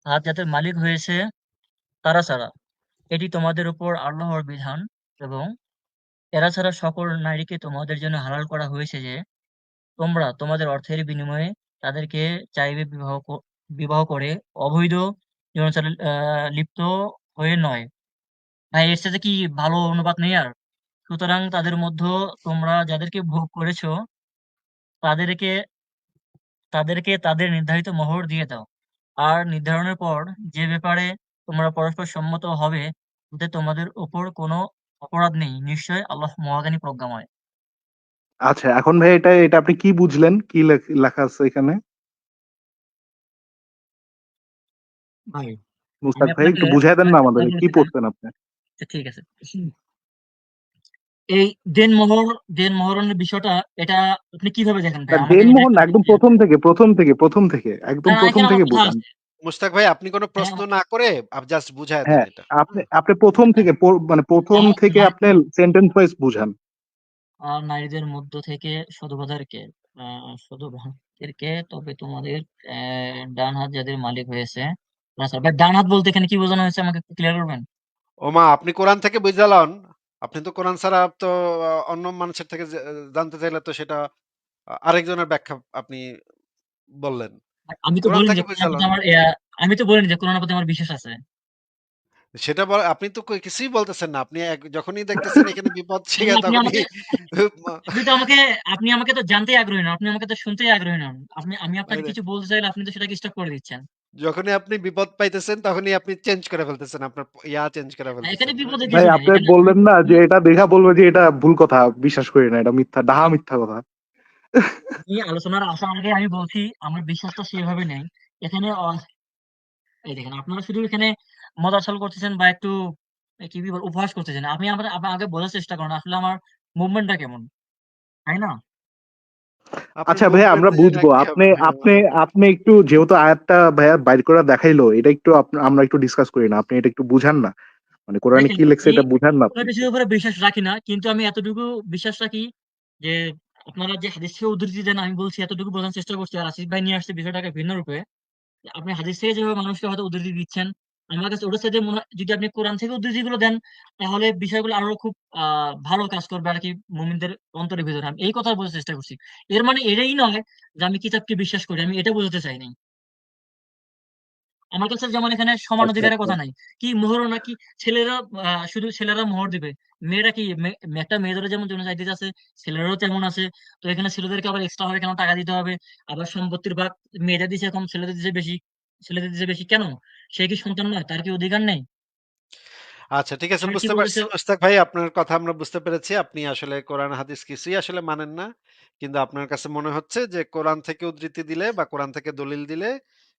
হাত যাদের মালিক হয়েছে তারা ছাড়া। এটি তোমাদের উপর আল্লাহর বিধান এবং এরা ছাড়া সকল নারীকে তোমাদের জন্য হালাল করা হয়েছে যে তোমরা তোমাদের অর্থের বিনিময়ে তাদেরকে চাইবে বিবাহ করে অবৈধ জীবনাচারে লিপ্ত হয়ে নয়। ভাই এর সাথে কি ভালো অনুবাদ নেই আর? সুতরাং তাদের মধ্য তোমরা যাদেরকে ভোগ করেছ তাদেরকে তাদেরকে তাদের নির্ধারিত মোহর দিয়ে দাও। আর নির্ধারণের পর যে ব্যাপারে তোমরা পরস্পর সম্মত হবে তাতে তোমাদের উপর কোনো অপরাধ নেই, নিশ্চয় আল্লাহ মহাজ্ঞানী প্রজ্ঞাময়। আচ্ছা, এখন ভাই এটা এটা আপনি কি বুঝলেন? কি লেখা আছে এখানে? ভাই আমি মুস্তাক ভাই আপনাকে একটু বুঝাই দেন একটা না কথা আমাদেরকে, কি বলছিলাম। পড়ছেন আপনি? আচ্ছা, ঠিক আছে। এই দেনমোহর দেনমোহরের বিষয়টা, এটা আপনি কিভাবে দেখেন ভাই? না, আমাকে এটা দেনমোহর একটু না, একদম বুঝিয়ে প্রথম থেকে, প্রথম থেকে, না, একদম না, প্রথম এখানে আমার থেকে কথা বুঝান। আছে। মুশতাক ভাই আপনি কোনো হ্যাঁ, প্রশ্ন না করে জাস্ট বুঝায় দেন হ্যাঁ, এটা। আপনি আপনি প্রথম থেকে মানে প্রথম হ্যাঁ, থেকে আপনি সেন্টেন্স ওয়াইজ বুঝান। আর নারীদের মধ্য থেকে সধবাদেরকে সধবাদেরকে তবে তোমাদের ডান হাত যাদের মালিক হয়েছে। না স্যার, ভাই ডান হাত বলতে এখানে কি বোঝানো হয়েছে আমাকে একটু ক্লিয়ার করবেন? ওমা আপনি কোরআন থেকে বুঝালন। আপনি তো কোরআন ছাড়া তো অন্য মানুষের থেকে জানতে চাইলে তো সেটা আরেকজনের ব্যাখ্যা আপনি বললেন। আমি তো কোরআন বলিনি থেকে যে কোরআনের প্রতি বুঝালন। আমার আমি তো বলিনি যে কোরআনের প্রতি আমার বিশ্বাস আছে। সেটা আপনি তো কিছুই বলতেছেন না। আপনি যখনই দেখতেছেন এখানে বিপদ ভাই শিখে আপনি তখনই আমাকে আপনি তো আমাকে আপনি আমাকে তো জানতেই আগ্রহী নন। আপনি আমাকে তো শুনতেই আগ্রহী নন। আমি আপনাকে কিছু বলতে চাইলে আপনি তো সেটাকে স্টপ করে দিচ্ছেন। যখনই আপনি বিপদ পাইতেছেন তখনই আপনি চেঞ্জ করে ফেলতেছেন। আপনার চেঞ্জ করে এখানে ফেলতেছেন। হ্যাঁ? বিপদের ভাই কিছু নাই। আপনি এখানে বললেন না যে এটা দেখা বলবে যে এটা ভুল কথা, বিশ্বাস করি না, এটা মিথ্যা, ডাহা মিথ্যা কথা। আপনি আলোচনার আসার আগে আমি বলছি আমার বিশ্বাসটা সেভাবে নেই। এখানে এই দেখেন আপনারা শুধু এখানে মজা ছল করতেছেন বা একটু কি বলে উপহাস করতেছেন। আপনি আগে বোঝার চেষ্টা করেন আসলে আমার মুভমেন্টটা কেমন, তাই না? আপনার আচ্ছা ভাইয়া, মুভমেন্ট আমরা দিয়ে বুঝবো। রাখতে আপনি হবে ভাই আপনি আমার। আপনি একটু, যেহেতু আয়াতটা ভাইয়া বাইর করে দেখাইলো, এটা একটু আমরা একটু ডিসকাস করি না? আপনি এটা একটু বুঝান না, মানে কোরআনে দেখেন কি লেখছে আমি এটা বুঝান না কোন আপনি একটু। কিছুর উপরে বিশ্বাস রাখি না, কিন্তু আমি এতটুকু বিশ্বাস রাখি যে আপনারা যে হাদিস থেকে উদ্ধৃতি দেন আমি বলছি এতটুকু বোঝার চেষ্টা করছি। আর আসিফ ভাই নিয়ে আসছে বিষয়টাকে ভিন্ন রূপে। আপনি হাদিস থেকে যেভাবে মানুষকে হয়তো উদ্ধৃতি দিচ্ছেন, আমার কাছে ওটার সাথে মনে হয় যদি আপনি কোরআন থেকে উদ্ধৃতি গুলো দেন তাহলে বিষয়গুলো আরো খুব ভালো কাজ করবে আর কি মুমিনদের অন্তরের ভিতরে। আমি এই কথা বোঝার চেষ্টা করছি। এর মানে এটাই নয় যে আমি কিতাবকে বিশ্বাস করি, আমি এটা বোঝাতে চাইনি। আমার কাছে যেমন এখানে সমান আচ্ছা অধিকারের আচ্ছা। কথা নাই। কি মোহরও নাকি ছেলেরা শুধু ছেলেরা মোহর দিবে। মেয়েরা কি একটা মেয়েদেরও যেমন যৌন চাহিদা আছে, ছেলেরাও তেমন আছে। তো এখানে ছেলেদেরকে আবার এক্সট্রা ভাবে কেন টাকা দিতে হবে? আবার সম্পত্তির ভাগ মেয়েদের দিছে কম, ছেলেদের দিছে বেশি। ছেলেদের দিছে বেশি কেন? সে কি সন্তান নয়? তার কি অধিকার নেই? আচ্ছা ঠিক আছে আমি কি বুঝতে বলতেছি? পারছি মুস্তাক ভাই আপনার কথা আমরা বুঝতে পেরেছি। আপনি আসলে কোরআন হাদিস কিছুই আসলে মানেন না। কিন্তু আপনার কাছে মনে হচ্ছে যে কোরআন থেকে উদ্ধৃতি দিলে বা কোরআন থেকে দলিল দিলে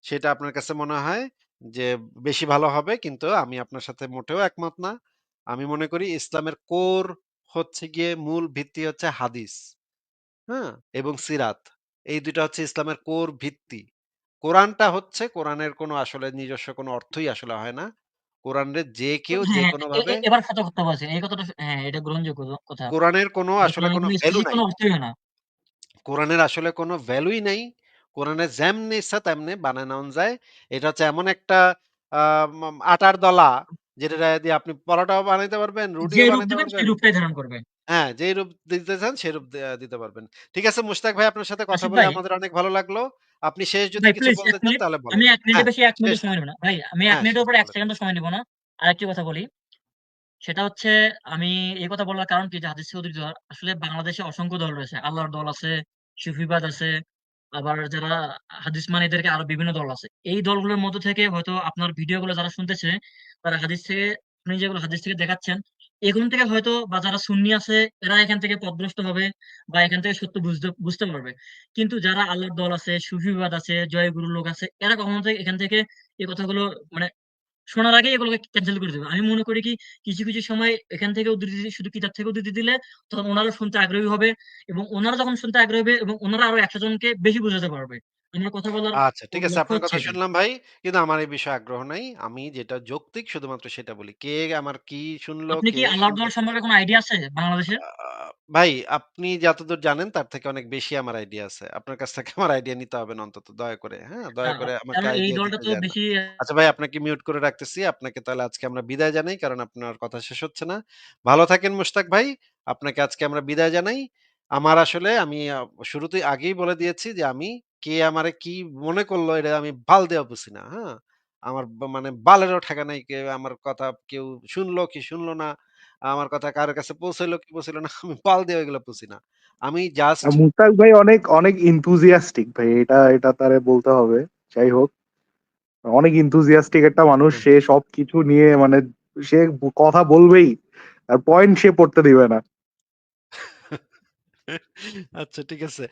সেটা আপনার কাছে মনে হয় যে বেশি ভালো হবে। কিন্তু আমি আপনার সাথে মোটেও একমত না। আমি মনে করি ইসলামের কোর হচ্ছে গিয়ে মূল ভিত্তি হচ্ছে হাদিস। হ্যাঁ? এবং সিরাত। এই ২ টা হচ্ছে ইসলামের কোর ভিত্তি। কোরআনটা হচ্ছে কোরআনের কোনো আসলে নিজস্ব কোনো অর্থই আসলে হয় না। কোরআনের যে কেউ হ্যাঁ, হ্যাঁ, যেকোনোভাবে এবার সঠিক কথা বলছেন। এই কথাটা হ্যাঁ, এটা গ্রহণযোগ্য কথা। কোরআনের কোনো যে আসলে কোরআনের কোনো কোনো ভ্যালু স্পেসিফিক নাই। কোনো অর্থই হয় না। কোরআনের আসলে কোনো ভ্যালুই নেই। কোরআনে যেমনি ইচ্ছা তেমনি বানায় নেওন যায়। এটা হচ্ছে এমন একটা আ আটার দলা যেটা দিয়ে আপনি পরোটাও বানাইতে পারবেন, যে রুটিও রূপ বানাইতে দিবেন সেই পারবেন। রূপটাই ধারণ করবে। হ্যাঁ, যেই রূপ দিতে চান সেই রূপ দিতে পারবেন। ঠিক আছে মুশতাক ভাই আপনার সাথে কথা আশিফ বলে ভাই, আমাদের অনেক ভালো লাগলো। আপনি শেষ যদি ভাই কিছু প্লিজ বলতে ১ চান মিনিট। তাহলে আমি বলেন। ১ মিনিটের হ্যাঁ, বেশি ১ শেষ, মিনিটও সময় নেব না। ভাই আমি ১ হ্যাঁ, মিনিটের শেষ উপরে ১ বলেন। সেকেন্ডও সময় নেব না। আরেকটি কথা বলি। সেটা হচ্ছে আমি এই কথা বলার কারণ কি যে হাদিস থেকে উদ্ধৃত আসলে বাংলাদেশে অসংখ্য দল রয়েছে। আল্লাহর দল আছে, সুফিবাদ আছে, আবার যারা হাদিস মানে এদেরকে আরো বিভিন্ন দল আছে। এই দলগুলোর মধ্য থেকে হয়তো আপনার ভিডিওগুলো যারা শুনতেছে তারা হাদিস থেকে আপনি যেগুলো হাদিস থেকে দেখাচ্ছেন এখান থেকে হয়তো বা যারা সুন্নি আছে এরা এখান থেকে পথভ্রষ্ট হবে বা এখান থেকে সত্য বুঝতে বুঝতে পারবে। কিন্তু যারা আল্লাহর দল আছে, সুফিবাদ আছে, জয়গুরু লোক আছে এরা কখনো এখান থেকে এই কথাগুলো মানে শোনার আগে এগুলোকে ক্যানসেল করে দেবে। আমি মনে করি কি কিছু, কিছু সময় এখান থেকে উদ্ধৃতি শুধু কিতাব থেকে উদ্ধৃতি দিলে তখন ওনারা শুনতে আগ্রহী হবে এবং ওনারা যখন শুনতে আগ্রহী হবে এবং ওনারা আরো ১০০ জনকে বেশি বোঝাতে পারবে। আমার কথা বলার আচ্ছা ঠিক আছে লক্ষ্য আপনার হচ্ছে কথা এটাই। শুনলাম ভাই। কিন্তু আমার এই বিষয়ে আগ্রহ নাই। আমি যেটা যৌক্তিক শুধুমাত্র সেটা বলি। কে আমার কি শুনলো, আপনি কে কি আল্লাহর শুনতে দল সম্পর্কে কোনো আইডিয়া আছে বাংলাদেশের? আ ভাই আপনি যতদূর জানেন তার থেকে অনেক বেশি আমার আইডিয়া আছে। আপনার কাছ থেকে আমার আইডিয়া নিতে হবে না অন্তত দয়া করে। হ্যাঁ? দয়া করে আমাকে কারণ এই আইডিয়া দলটা দিতে তো যায়েন না। বেশি আচ্ছা ভাই আপনাকে মিউট করে রাখতেছি। আপনাকে তাহলে আজকে আমরা বিদায় জানাই। কারণ আপনার কথা শেষ হচ্ছে না। ভালো থাকেন মুশতাক ভাই। আপনাকে আজকে আমরা বিদায় জানাই। আমার আসলে আমি শুরুতেই আগেই বলে দিয়েছি যে আমি কে আমারে কি মনে করলো এটা আমি বাল দেওয়া বুঝি না। হ্যাঁ? আমার মানে বালেরও ঠেকা নাই কে আমার কথা কেউ শুনলো কি শুনলো না। আমার কথা কারো কাছে পৌঁছাইলো কি পৌঁছাইলো না আমি পাল দিয়ে ওইগুলো বুঝি না। আমি জাস্ট মুস্তাক ভাই অনেক অনেক ইনথুজিয়াস্টিক ভাই, এটা এটা তারে বলতে হবে। যাই হোক, অনেক enthusiastic একটা মানুষ, হুম। সে সবকিছু নিয়ে মানে সে কথা বলবেই, আর পয়েন্ট সে পড়তে দিবে না। আচ্ছা ঠিক আছে।